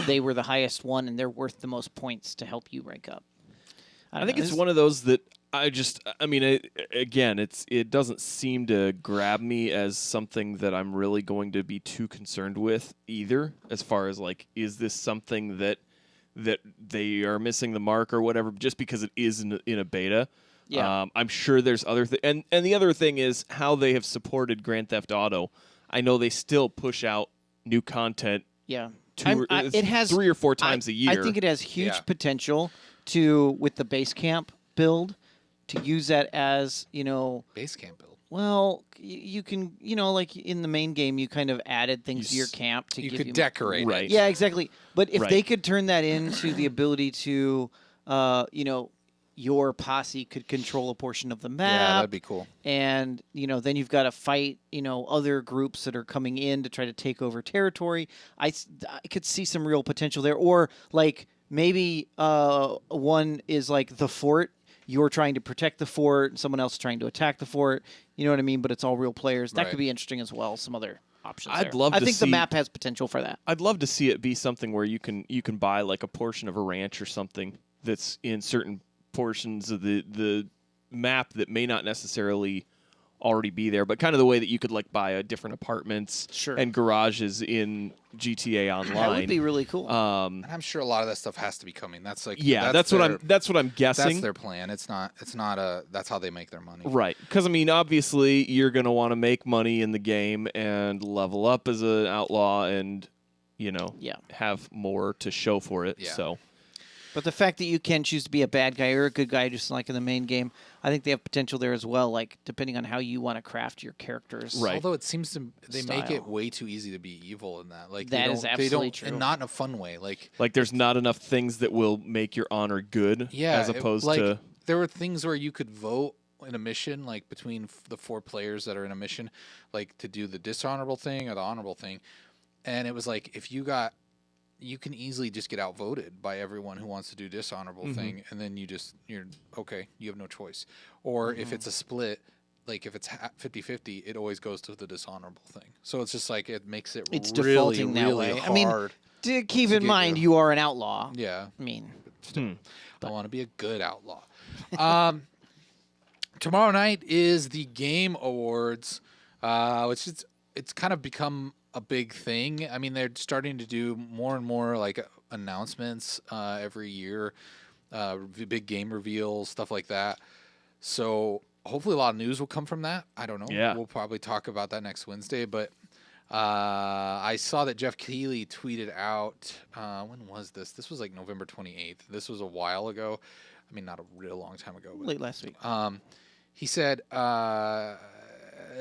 they were the highest one and they're worth the most points to help you rank up. I think it's one of those that it doesn't seem to grab me as something that I'm really going to be too concerned with either, as far as like, is this something that they are missing the mark or whatever, just because it is in a beta. Yeah. I'm sure there's other things. And the other thing is how they have supported Grand Theft Auto. I know they still push out new content Yeah. 3 or 4 times a year. I think it has huge Yeah. potential with the base camp build to use that as, Base camp build. well, you can, like in the main game, you kind of added things to your camp to You give could you decorate Right. it. Yeah, exactly. But if Right. they could turn that into the ability to, your posse could control a portion of the map. Yeah, that'd be cool. And then you've got to fight other groups that are coming in to try to take over territory. I could see some real potential there, or like maybe one is like the fort. You're trying to protect the fort, and someone else is trying to attack the fort. You know what I mean? But it's all real players. That Right. could be interesting as well. Some other options. I'd there. love I to think the see- map has potential for that. I'd love to see it be something where you can buy like a portion of a ranch or something that's in certain portions of the map that may not necessarily already be there, but kind of the way that you could like buy a different apartments Sure. and garages in GTA Online. That would be really cool. And I'm sure a lot of that stuff has to be coming. That's like that's what I'm guessing. That's their plan. It's not that's how they make their money. Right, because I mean, obviously, you're going to want to make money in the game and level up as an outlaw, and Yeah. have more to show for it. Yeah. So, But the fact that you can choose to be a bad guy or a good guy, just like in the main game, I think they have potential there as well. Like depending on how you want to craft your characters. Right. Although it seems to they make it Style. way too easy to be evil in that. Like That they is don't, absolutely they don't, true. and not in a fun way. Like there's not enough things that will make your honor good, yeah, as opposed like, to there were things where you could vote in a mission, like between the 4 players that are in a mission, like to do the dishonorable thing or the honorable thing, and it was like if you can easily just get outvoted by everyone who wants to do dishonorable thing, and then you're okay, you have no choice. Or if it's a split, like if it's 50-50, it always goes to the dishonorable thing. So it's just like it makes it It's really, defaulting that really way. hard. I mean, to keep to in get mind, you. you are an outlaw. Yeah, I mean, I want to be a good outlaw. Tomorrow night is the Game Awards, which it's kind of become a big thing. I mean, they're starting to do more and more like announcements every year. big game reveals, stuff like that. So hopefully a lot of news will come from that. I don't know. Yeah. We'll probably talk about that next Wednesday. But I saw that Jeff Keighley tweeted out, when was this? This was like November 28th. This was a while ago. I mean, not a real long time ago. But, Late last week. he said,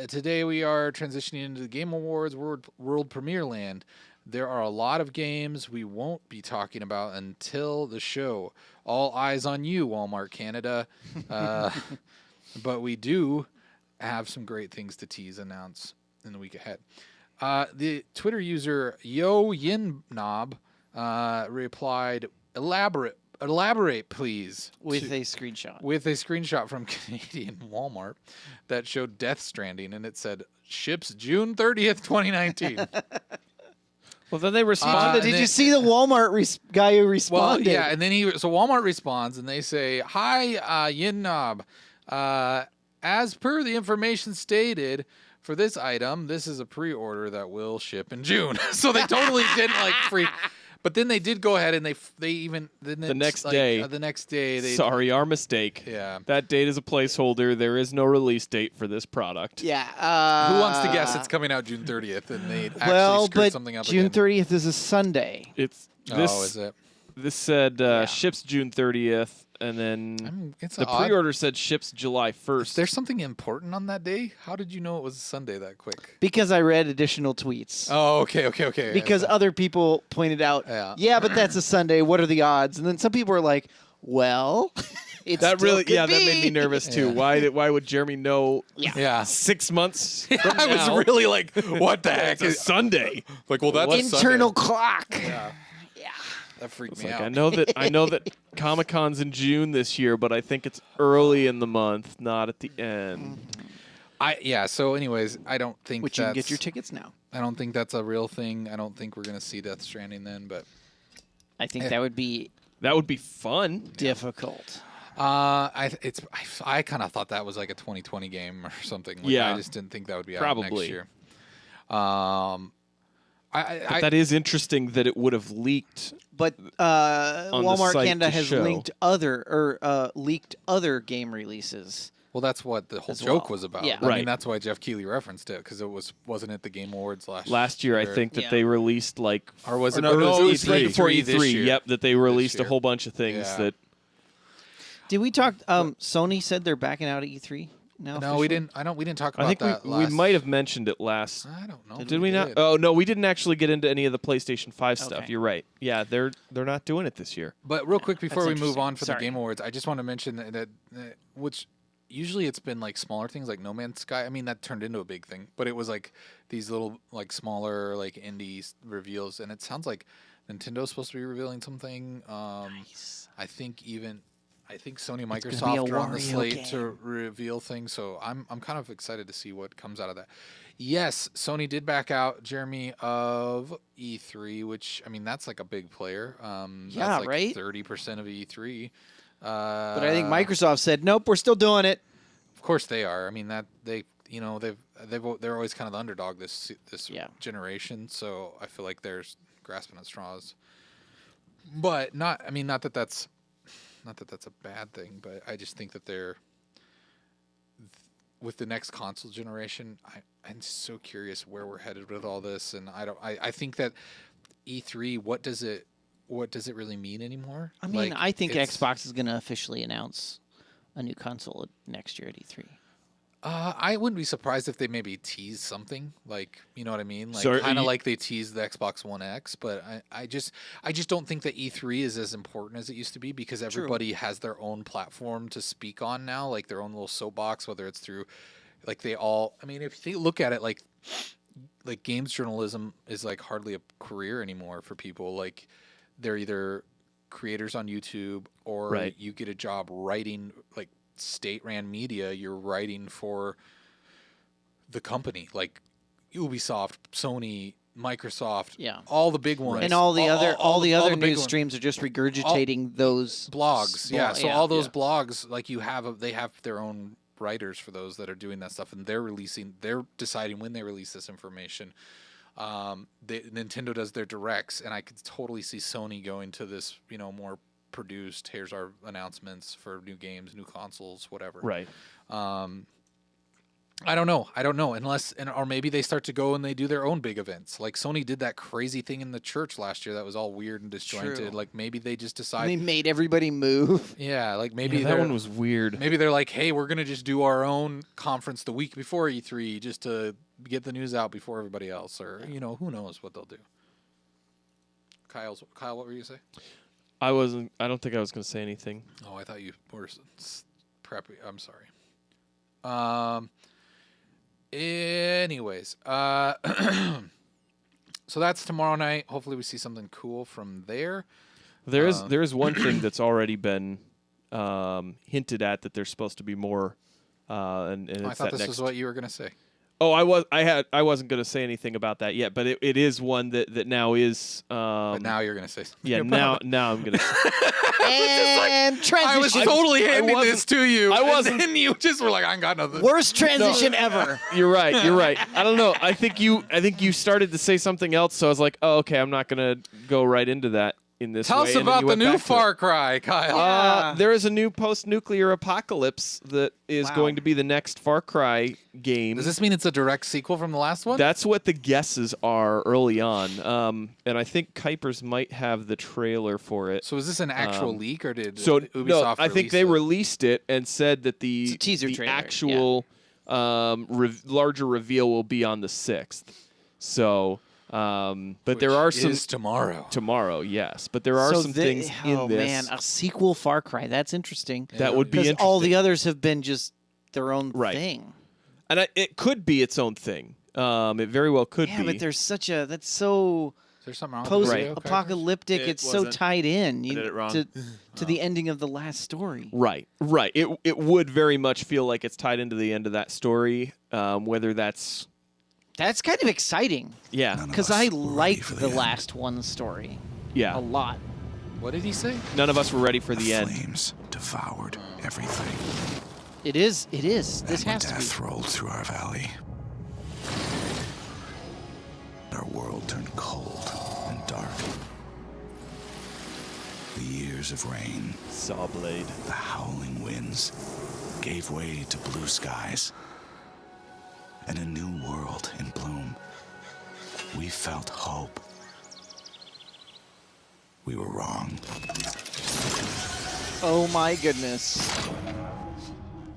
today we are transitioning into the Game Awards World Premiere Land. There are a lot of games we won't be talking about until the show. All eyes on you, Walmart Canada. But we do have some great things to announce in the week ahead. The Twitter user Yo Yin Knob replied, elaborate, please. With a screenshot. With a screenshot from Canadian Walmart that showed Death Stranding, and it said, ships June 30th, 2019. Well, then they responded. Did you see the Walmart guy who responded? Well, yeah, and then so Walmart responds, and they say, hi, Yin Knob. As per the information stated for this item, this is a pre-order that will ship in June. So they totally didn't freak. But then they did go ahead and they even the next day. The next day, they Sorry, our mistake. Yeah, that date is a placeholder. There is no release date for this product. Yeah. Who wants to guess it's coming out June 30th and they actually screwed something up? June again? 30th is a Sunday. It's this. Oh, is it? This said ships June 30th, and then the pre-order said ships July 1st. Is there something important on that day? How did you know it was a Sunday that quick? Because I read additional tweets. Oh, okay. Because other people pointed out, yeah, but that's a Sunday. What are the odds? And then some people were like, well, it's that really, that made me nervous too. Yeah. Why would Jeremy know? Yeah. 6 months. From I now, was really like, what the heck? it's a Sunday. Like, well, that's a internal Sunday. clock. Yeah. That freaked me Like, out. I know that Comic-Con's in June this year, but I think it's early in the month, not at the end. So anyways, I don't think Which you can get your tickets now. I don't think that's a real thing. I don't think we're gonna see Death Stranding then, but I think that would be fun. difficult. I kind of thought that was like a 2020 game or something. Like, Yeah. I just didn't think that would be out Probably. next year. But that is interesting that it would have leaked. But the Walmart site Canada to has show. leaked other game releases. Well, that's what the whole As joke well. was about. Yeah. I Right. mean, that's why Jeff Keighley referenced it because wasn't it the Game Awards Last year, I think that they released or was it? no, it was E3. right before E3 this E3. year. Yep, that they released a year. whole bunch of things Yeah. that. Did we talk? Sony said they're backing out of E3 now. No, officially? we didn't. We didn't talk about I think that. we might have mentioned it last. I don't know. Did we not? Oh no, we didn't actually get into any of the PlayStation 5 stuff. Okay. You're right. Yeah, they're not doing it this year. But real quick before we That's move on interesting. for Sorry. the Game Awards, I just want to mention that which usually it's been like smaller things like No Man's Sky. I mean that turned into a big thing, but it was like these little like smaller like indie reveals, and it sounds like Nintendo's supposed to be revealing something. Nice. I think Sony and gonna be a Microsoft are on the Wario slate game. to reveal things, so I'm kind of excited to see what comes out of that. Yes, Sony did back out, Jeremy, of E3, which I mean that's like a big player. Yeah, that's like right? 30% of E3. But I think Microsoft said, nope, we're still doing it. Of course they are. I mean that they're always kind of the underdog this Yeah. generation, so I feel like they're grasping at straws. But not that that's a bad thing, but I just think that they're with the next console generation. I'm so curious where we're headed with all this, and I think that E3, what does it really mean anymore? I mean, Like, I think it's- Xbox is going to officially announce a new console next year at E3. I wouldn't be surprised if they maybe tease something, like, you know what I mean, like So are kind of you- like they teased the Xbox One X. But I just don't think that E3 is as important as it used to be because everybody has their own platform to speak on now, like their own little soapbox, whether it's through, like they all. I mean, if you look at it, like games journalism is like hardly a career anymore for people. Like they're either creators on YouTube or Right. you get a job writing like state-ran media. You're writing for the company like Ubisoft, Sony, Microsoft, Yeah. all the big ones, And all the other big news ones. streams are just regurgitating those blogs. Yeah, so yeah, all those yeah. blogs, like they have their own writers for those that are doing that stuff, and they're deciding when they release this information. Nintendo does their directs, and I could totally see Sony going to this, more produced. Here's our announcements for new games, new consoles, whatever. Right. I don't know. Or maybe they start to go and they do their own big events. Like Sony did that crazy thing in the church last year that was all weird and disjointed. True. Like maybe they just And decide. they made everybody move. Yeah, like maybe that one was weird. Maybe they're like, hey, we're gonna just do our own conference the week before E3 just to get the news out before everybody else, or who knows what they'll do. Kyle, what were you gonna say? I don't think I was going to say anything. Oh, I thought you were preppy. I'm sorry. Anyways, so that's tomorrow night. Hopefully, we see something cool from there. There is one thing that's already been hinted at that there's supposed to be more. And it's I thought that this was what you were gonna say. Oh, I wasn't going to say anything about that yet, but it is one that now is. But now you're gonna say something. Yeah, now I'm going to. And transition. I was totally handing wasn't- this to you. I wasn't- And then you just were like, I got nothing. Worst transition ever. You're right. I don't know. I think you started to say something else, so I was like, oh, okay, I'm not going to go right into that in this Tell way. us and then about you the went new back to it. Far Cry, Kyle. Yeah. There is a new post-nuclear apocalypse that is Wow. going to be the next Far Cry game. Does this mean it's a direct sequel from the last one? That's what the guesses are early on. And I think Kuipers might have the trailer for it. So is this an actual leak, or did So Ubisoft no, I think release they it? released it and said that It's a teaser the trailer, actual larger reveal will be on the 6th. So, but there are some is tomorrow. yes, but there are So some things in oh this man, a sequel Far Cry. That's interesting. that would be Because interesting. all the others have been just their own Right. thing. And it could be its own thing. It very well could Yeah, be. but there's that's so Is there something wrong with the video, Kuipers? post-apocalyptic. It It's so wasn't. tied in did it wrong. to the ending of the last story. Right. It would very much feel like it's tied into the end of that story. Whether that's That's kind of exciting yeah, because I liked the last one story yeah. a lot. What did he say? None of us were ready for the end. Flames devoured everything. It is. This And has when to death be. rolled through our valley, our world turned cold and dark. The years of rain, Sawblade. the howling winds, gave way to blue skies and a new world in bloom. We felt hope. We were wrong. Oh my goodness.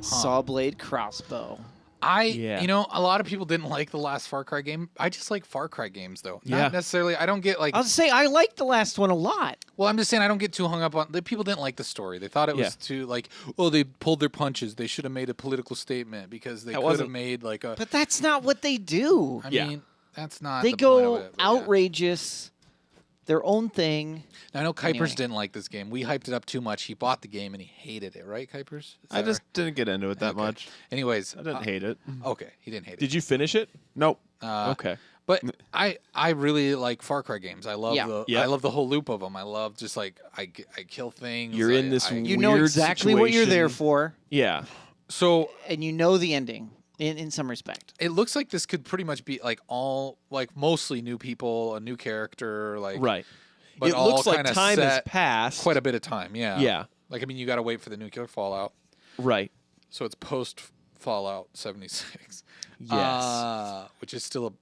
Sawblade crossbow. Yeah. A lot of people didn't like the last Far Cry game. I just like Far Cry games, though. Yeah. Not necessarily. I don't get like. I'll say I liked the last one a lot. Well, I'm just saying I don't get too hung up on. The people didn't like the story. They thought it was too like. Oh, they pulled their punches. They should have made a political statement because they That could have wasn't- made like a. But that's not what they do. I Yeah. mean, that's not. They the point go of it, but yeah. outrageous, their own thing. Now, I know Kuipers Anyway. didn't like this game. We hyped it up too much. He bought the game and he hated it, right, Kuipers? Is I that just right? didn't get into it that Okay. much. Anyways, I didn't hate it. Okay, he didn't hate it. Did you finish it? Nope. Okay. But I really like Far Cry games. I love Yeah. Yep. I love the whole loop of them. I love just like I kill things. You're in this You know Weird exactly what you're there situation. for, Yeah. so and you know the ending in some respect. it looks like this could pretty much be like all like mostly new people, a new character, like Right. But it all looks like kinda time has set passed. quite a bit of time. Yeah. Yeah. Like I mean, you got to wait for the nuclear fallout. Right. So it's post Fallout 76. Yes. Which is still a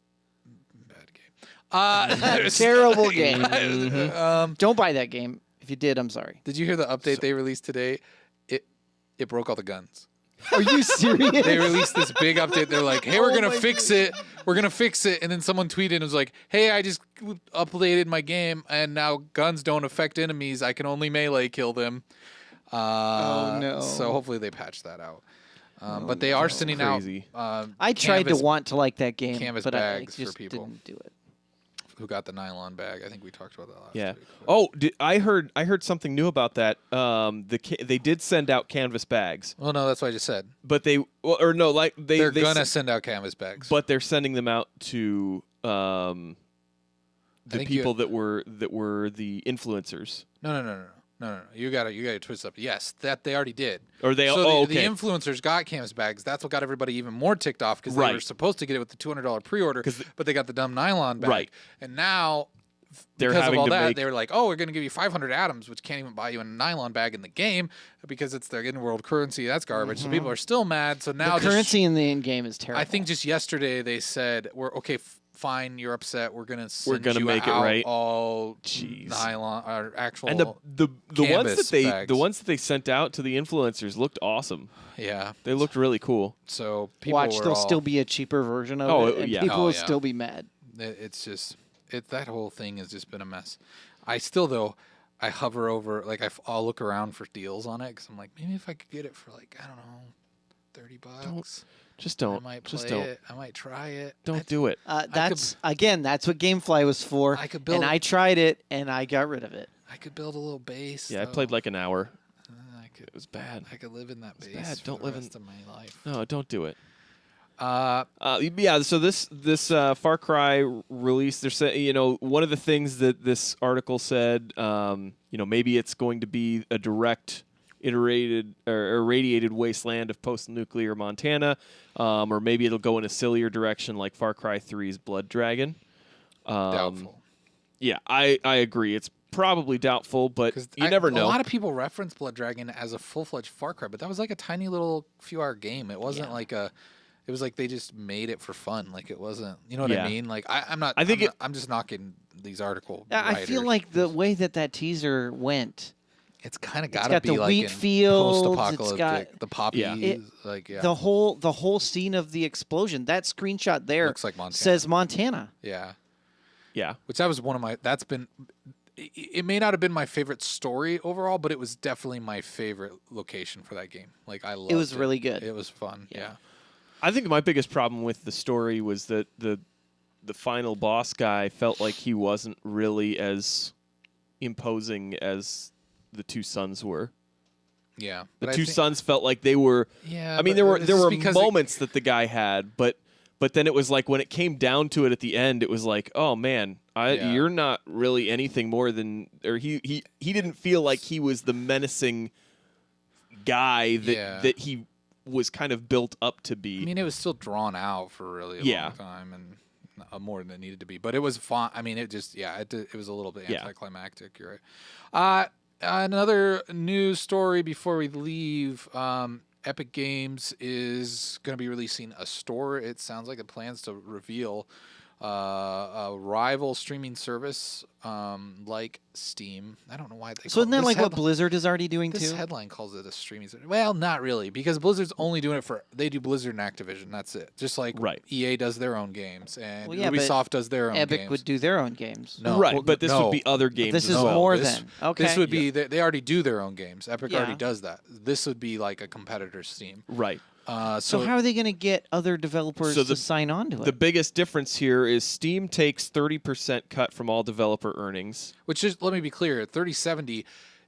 bad game. Terrible game. Mm-hmm. Don't buy that game. If you did, I'm sorry. Did you hear the update they released today? It broke all the guns. Are you serious? They released this big update. They're like, "Hey, we're gonna fix it. We're gonna fix it." And then someone tweeted and was like, "Hey, I just updated my game, and now guns don't affect enemies. I can only melee kill them." Oh, no. So hopefully they patch that out. But they are sending crazy. out. I tried canvas- to want to like that game, canvas but bags I for just people. didn't do it. Who got the nylon bag? I think we talked about that last Yeah. week. Oh, I heard something new about that. They did send out canvas bags, Well, no, that's what I just said. but they're Gonna send out canvas bags. but they're sending them out to the think people that were the influencers. No. You got to twist up. Yes, that they already did. Or they so oh, the okay. influencers got canvas bags. That's what got everybody even more ticked off because they were Right. supposed to get it with the $200 pre-order, but they got the dumb nylon bag. Right. And now they're because of having all to that, make. they were like, "Oh, we're going to give you 500 atoms, which can't even buy you a nylon bag in the game because it's their in-world currency. That's garbage." So people are still mad. So now The currency in the in-game is terrible. I think just yesterday they said, "We're okay. Fine, you're upset. We're gonna make it out right." all Jeez. nylon or actual And the ones canvas that bags. they sent out to the influencers looked awesome. Yeah. They looked really cool. So people Watch, were there'll all, still be a cheaper version of Oh, it, and yeah. people Oh, will yeah. still be mad. It's just that whole thing has just been a mess. I still though I hover over like I'll look around for deals on it because I'm like maybe if I could get it for like I don't know $30. Just I don't. might play Just don't. it. I might try it. Don't do it. That's what GameFly was for. I could build and it. I tried it, and I got rid of it. I could build a little base. Yeah, I though. played like an hour. I could. It was bad. I could live in that base bad. for Don't the live in- rest of my life. No, don't do it. Uh, So this Far Cry release, they're saying, one of the things that this article said, maybe it's going to be a direct iterated or irradiated wasteland of post-nuclear Montana, or maybe it'll go in a sillier direction like Far Cry 3's Blood Dragon. doubtful. Yeah, I agree. It's probably doubtful, but you never know. A lot of people reference Blood Dragon as a full-fledged Far Cry, but that was like a tiny little few-hour game. It wasn't like a. It was like they just made it for fun. Like it wasn't. You know what I mean? Like I'm not. I'm just knocking these article. I feel writers. like the way that teaser went, it's kind of it's got to got be the like wheat in fields, it's post-apocalyptic. got- The poppies. Yeah. the whole scene of the explosion, that screenshot there Looks like Montana. says Montana. Yeah. Yeah. Which that was one of my. That's been. It may not have been my favorite story overall, but it was definitely my favorite location for that game. Like I loved it. was really good. It was fun. Yeah. I think my biggest problem with the story was that the final boss guy felt like he wasn't really as imposing as the two sons were. Yeah. The But I two think- sons felt like they were. Yeah. I mean, but there were this there is were because moments that the guy had, but then it was like when it came down to it at the end, it was like, oh man, Yeah. you're not really anything more than, or he didn't feel like he was the menacing guy that he was kind of built up to be. I mean, it was still drawn out for really a long time and more than it needed to be. But it was fun. I mean, it just it was a little bit anticlimactic. You're right. Another news story before we leave. Epic Games is going to be releasing a store. It sounds like it plans to reveal a rival streaming service like Steam. I don't know why they. So isn't that like what Blizzard is already doing This too? headline calls it a streaming service. Well, not really, because Blizzard's only doing it they do Blizzard and Activision. That's it. Just like EA does their own games and Well, yeah, but Ubisoft does their own Epic games. would do their own games. No, right, well, but this no. would be other games. This as is well. more This- than okay. This would be they already do their own games. Epic Yeah. already does that. This would be like a competitor Steam. Right. So how are they going to get other developers to sign on to it? The biggest difference here is Steam takes 30% cut from all developer earnings. Which is, let me be clear, 3070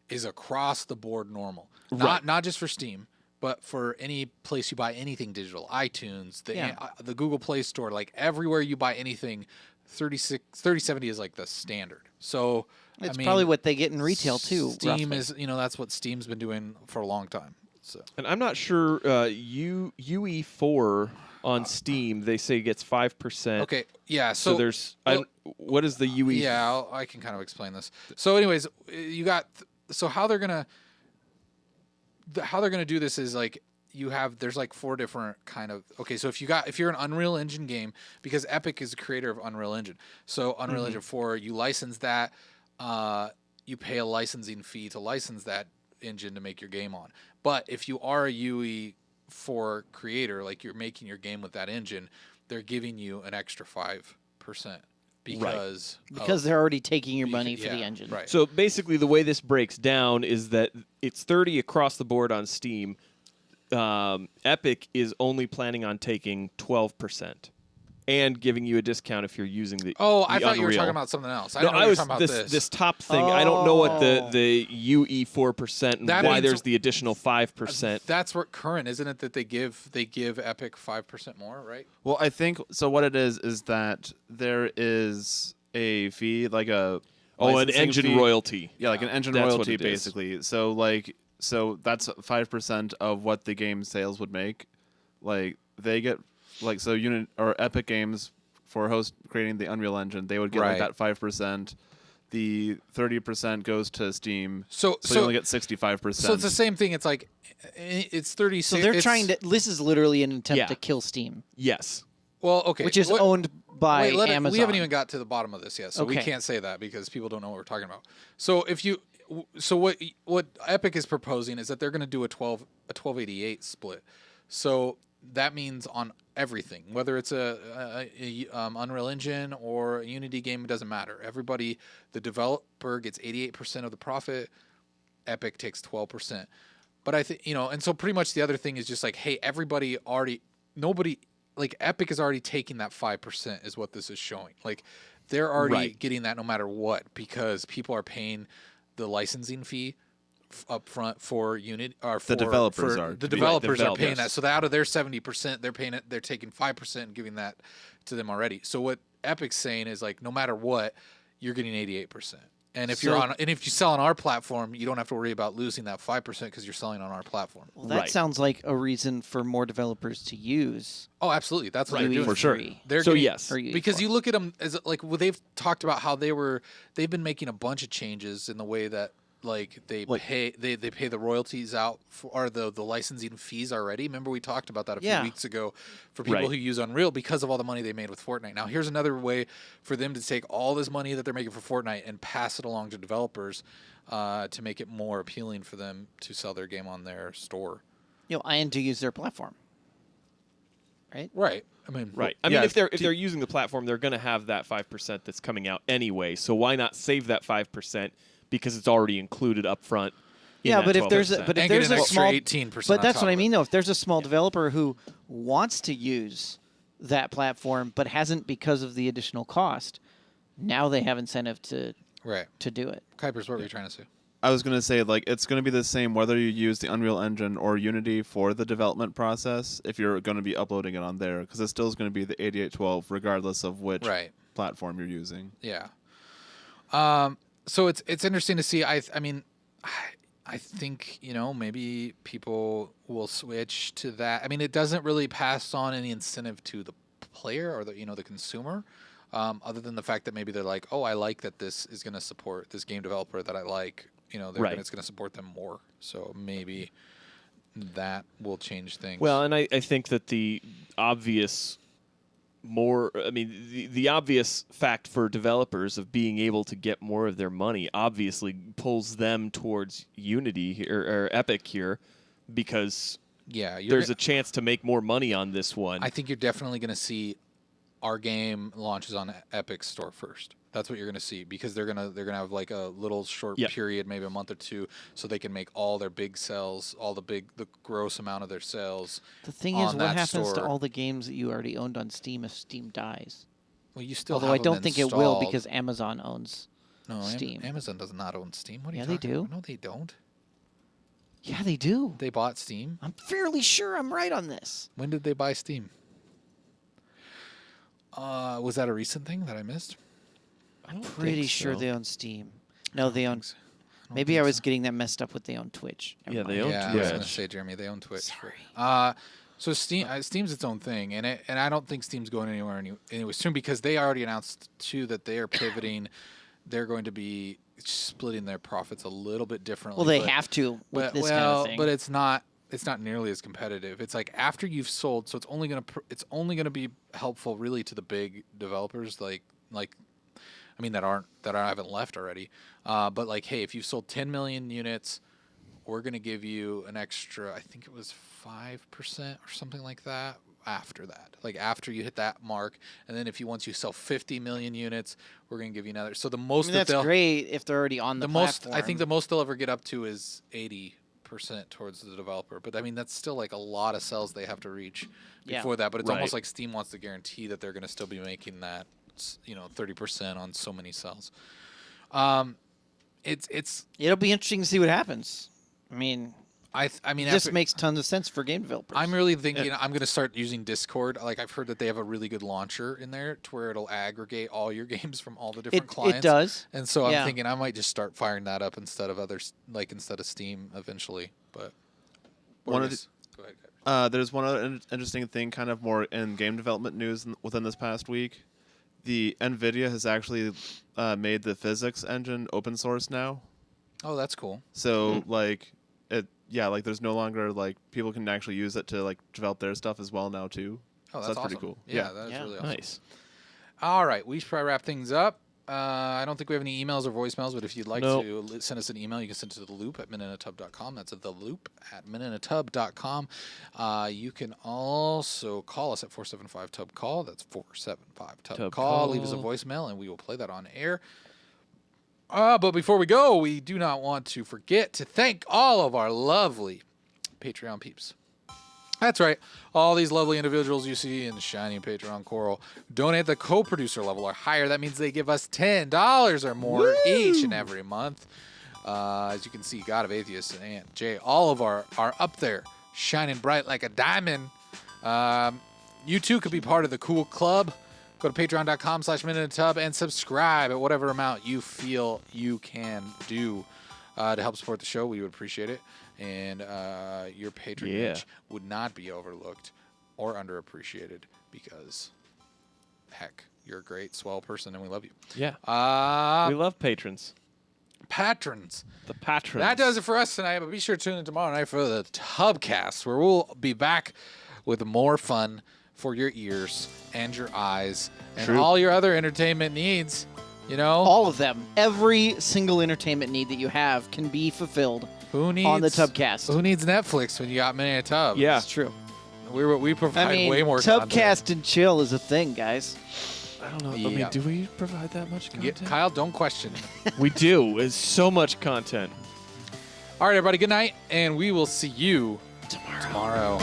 is across the board normal. Right. Not just for Steam, but for any place you buy anything digital, iTunes, the Google Play Store, like everywhere you buy anything, 3070 is like the standard. So it's probably what they get in retail too. Steam roughly. is, that's what Steam's been doing for a long time. So And I'm not sure UE4 on Steam, they say gets 5%. okay, yeah. So there's what is the UE? Yeah, I can kind of explain this. So, anyways, you got how they're gonna do this is like there's like 4 different kind of so if you're an Unreal Engine game, because Epic is the creator of Unreal Engine, so Unreal Engine 4, you license that, you pay a licensing fee to license that engine to make your game on. But if you are a UE4 creator, like you're making your game with that engine, they're giving you an extra 5% because they're already taking your money for the engine. Right. So basically, the way this breaks down is that it's 30 across the board on Steam. Epic is only planning on taking 12% and giving you a discount if you're using the. I the thought you were Unreal. talking about something else. I No, know you were talking about this top thing. I don't know what Oh. the UE 4% and That why means- there's the additional 5%. That's what current, isn't it? That they give Epic 5% more, right? Well, I think so. What it is that there is a fee, like a an licensing engine fee. royalty. Yeah, like an engine That's what royalty, it is. basically. So that's 5% of what the game sales would make. Like they get, like so Unit or Epic Games for creating the Unreal Engine, they would get like that 5%. The 30% goes to Steam, so you only get 65%. So it's the same thing. It's like it's 30. So they're trying to. This is literally an attempt to kill Steam. Yes. Well, okay. Which is owned by Amazon. We haven't even got to the bottom of this yet, so we can't say that because people don't know what we're talking about. So what Epic is proposing is that they're going to do a 1288 split. So that means on everything, whether it's a Unreal Engine or a Unity game, it doesn't matter. Everybody, the developer gets 88% of the profit. Epic takes 12%. But I think, and so pretty much the other thing is just like, hey, Epic is already taking that 5% is what this is showing. Like they're already getting that no matter what, because people are paying the licensing fee up front for Unity, or the developers are paying that. So out of their 70%, they're paying it. They're taking 5% and giving that to them already. So what Epic's saying is like, no matter what, you're getting 88%. And if if you sell on our platform, you don't have to worry about losing that 5% because you're selling on our platform. Well, that sounds like a reason for more developers to use. Oh, absolutely. That's what they're doing. For sure. Yes. Because you look at them as like, they've talked about how they've been making a bunch of changes in the way that like they pay the royalties out or the licensing fees already. Remember we talked about that a few weeks ago for people who use Unreal because of all the money they made with Fortnite. Now here's another way for them to take all this money that they're making for Fortnite and pass it along to developers to make it more appealing for them to sell their game on their store. And to use their platform. Right? Right. I mean, if they're using the platform, they're going to have that 5% that's coming out anyway. So why not save that 5%? Because it's already included up front. But if there's a small 18%, but that's what I mean though. If there's a small developer who wants to use that platform but hasn't because of the additional cost, now they have incentive to do it. Kuipers, what were you trying to say? I was going to say, like, it's going to be the same whether you use the Unreal Engine or Unity for the development process if you're going to be uploading it on there, because it still is going to be the 8812 regardless of which platform you're using. Yeah. So it's interesting to see. I think maybe people will switch to that. I mean, it doesn't really pass on any incentive to the player or the consumer, other than the fact that maybe they're like, oh, I like that this is going to support this game developer that I like. It's going to support them more. So maybe that will change things. Well, and I think that the obvious the obvious fact for developers of being able to get more of their money obviously pulls them towards Unity here, or Epic here, because there's a chance to make more money on this one. I think you're definitely going to see our game launches on Epic's store first. That's what you're going to see, because they're going to have like a little short period, maybe a month or two, so they can make all their big sales, the gross amount of their sales. The thing is, what happens to all the games that you already owned on Steam if Steam dies? Well, you still Although have I don't them think installed. it will, because Amazon owns Steam. Amazon does not own Steam. What are you they talking do. about? No, they don't. Yeah, they do. They bought Steam. I'm fairly sure I'm right on this. When did they buy Steam? Was that a recent thing that I missed? I'm pretty sure they own Steam. No, they own. Maybe I was getting that messed up with they own Twitch. They own Twitch. I was going to say, Jeremy, they own Twitch. Sorry. So Steam's its own thing, and I don't think Steam's going anywhere anyway soon, because they already announced too that they are pivoting. They're going to be splitting their profits a little bit differently. Well, they have to with this kind of thing. But it's not nearly as competitive. It's like after you've sold, so it's only gonna be helpful really to the big developers that haven't left already. But like, hey, if you've sold 10 million units, we're gonna give you an extra, I think it was 5% or something like that after that. Like after you hit that mark, and then once you sell 50 million units, we're gonna give you another. So the most that's great if they're already on the platform. I think the most they'll ever get up to is 80% towards the developer, but I mean that's still like a lot of sales they have to reach before that. But it's almost like Steam wants to guarantee that they're going to still be making that 30% on so many cells. It'll be interesting to see what happens. I mean, it just makes tons of sense for game developers. I'm really thinking I'm going to start using Discord. Like I've heard that they have a really good launcher in there to where it'll aggregate all your games from all the different clients. It does. And so I'm thinking I might just start firing that up instead of Steam eventually. But go ahead. There's one other interesting thing, kind of more in game development news within this past week. the NVIDIA has actually made the physics engine open source now. Oh, that's cool. So like there's no longer like people can actually use it to like develop their stuff as well now too. Oh, so that's pretty awesome. cool. Yeah, that's really awesome. Nice. All right, we should probably wrap things up. I don't think we have any emails or voicemails, but if you'd like to send us an email, you can send it to theloop@minuteinaTub.com. That's theloop@minuteinaTub.com. You can also call us at 475-TUB-CALL. That's 475-TUB-CALL. Leave us a voicemail, and we will play that on air. But before we go, we do not want to forget to thank all of our lovely Patreon peeps. That's right. All these lovely individuals you see in the shiny Patreon coral donate at the co-producer level or higher. That means they give us $10 or more each and every month. As you can see, God of Atheists and Aunt Jay, all of our are up there, shining bright like a diamond. You too could be part of the cool club. Go to patreon.com/minuteinaTub and subscribe at whatever amount you feel you can do to help support the show. We would appreciate it. And your patronage would not be overlooked or underappreciated because, heck, you're a great, swell person, and we love you. Yeah. We love patrons. Patrons. The patrons. That does it for us tonight, but be sure to tune in tomorrow night for the Tubcast, where we'll be back with more fun for your ears and your eyes and all your other entertainment needs. You know? All of them. Every single entertainment need that you have can be fulfilled on the Tubcast. Who needs Netflix when you got Minute Tub? Yeah. It's true. We provide way more Tubcast content. and chill is a thing, guys. I don't know. I Yeah. mean, do we provide that much content? Kyle, don't question. We do. It's so much content. All right, everybody, good night, and we will see you tomorrow.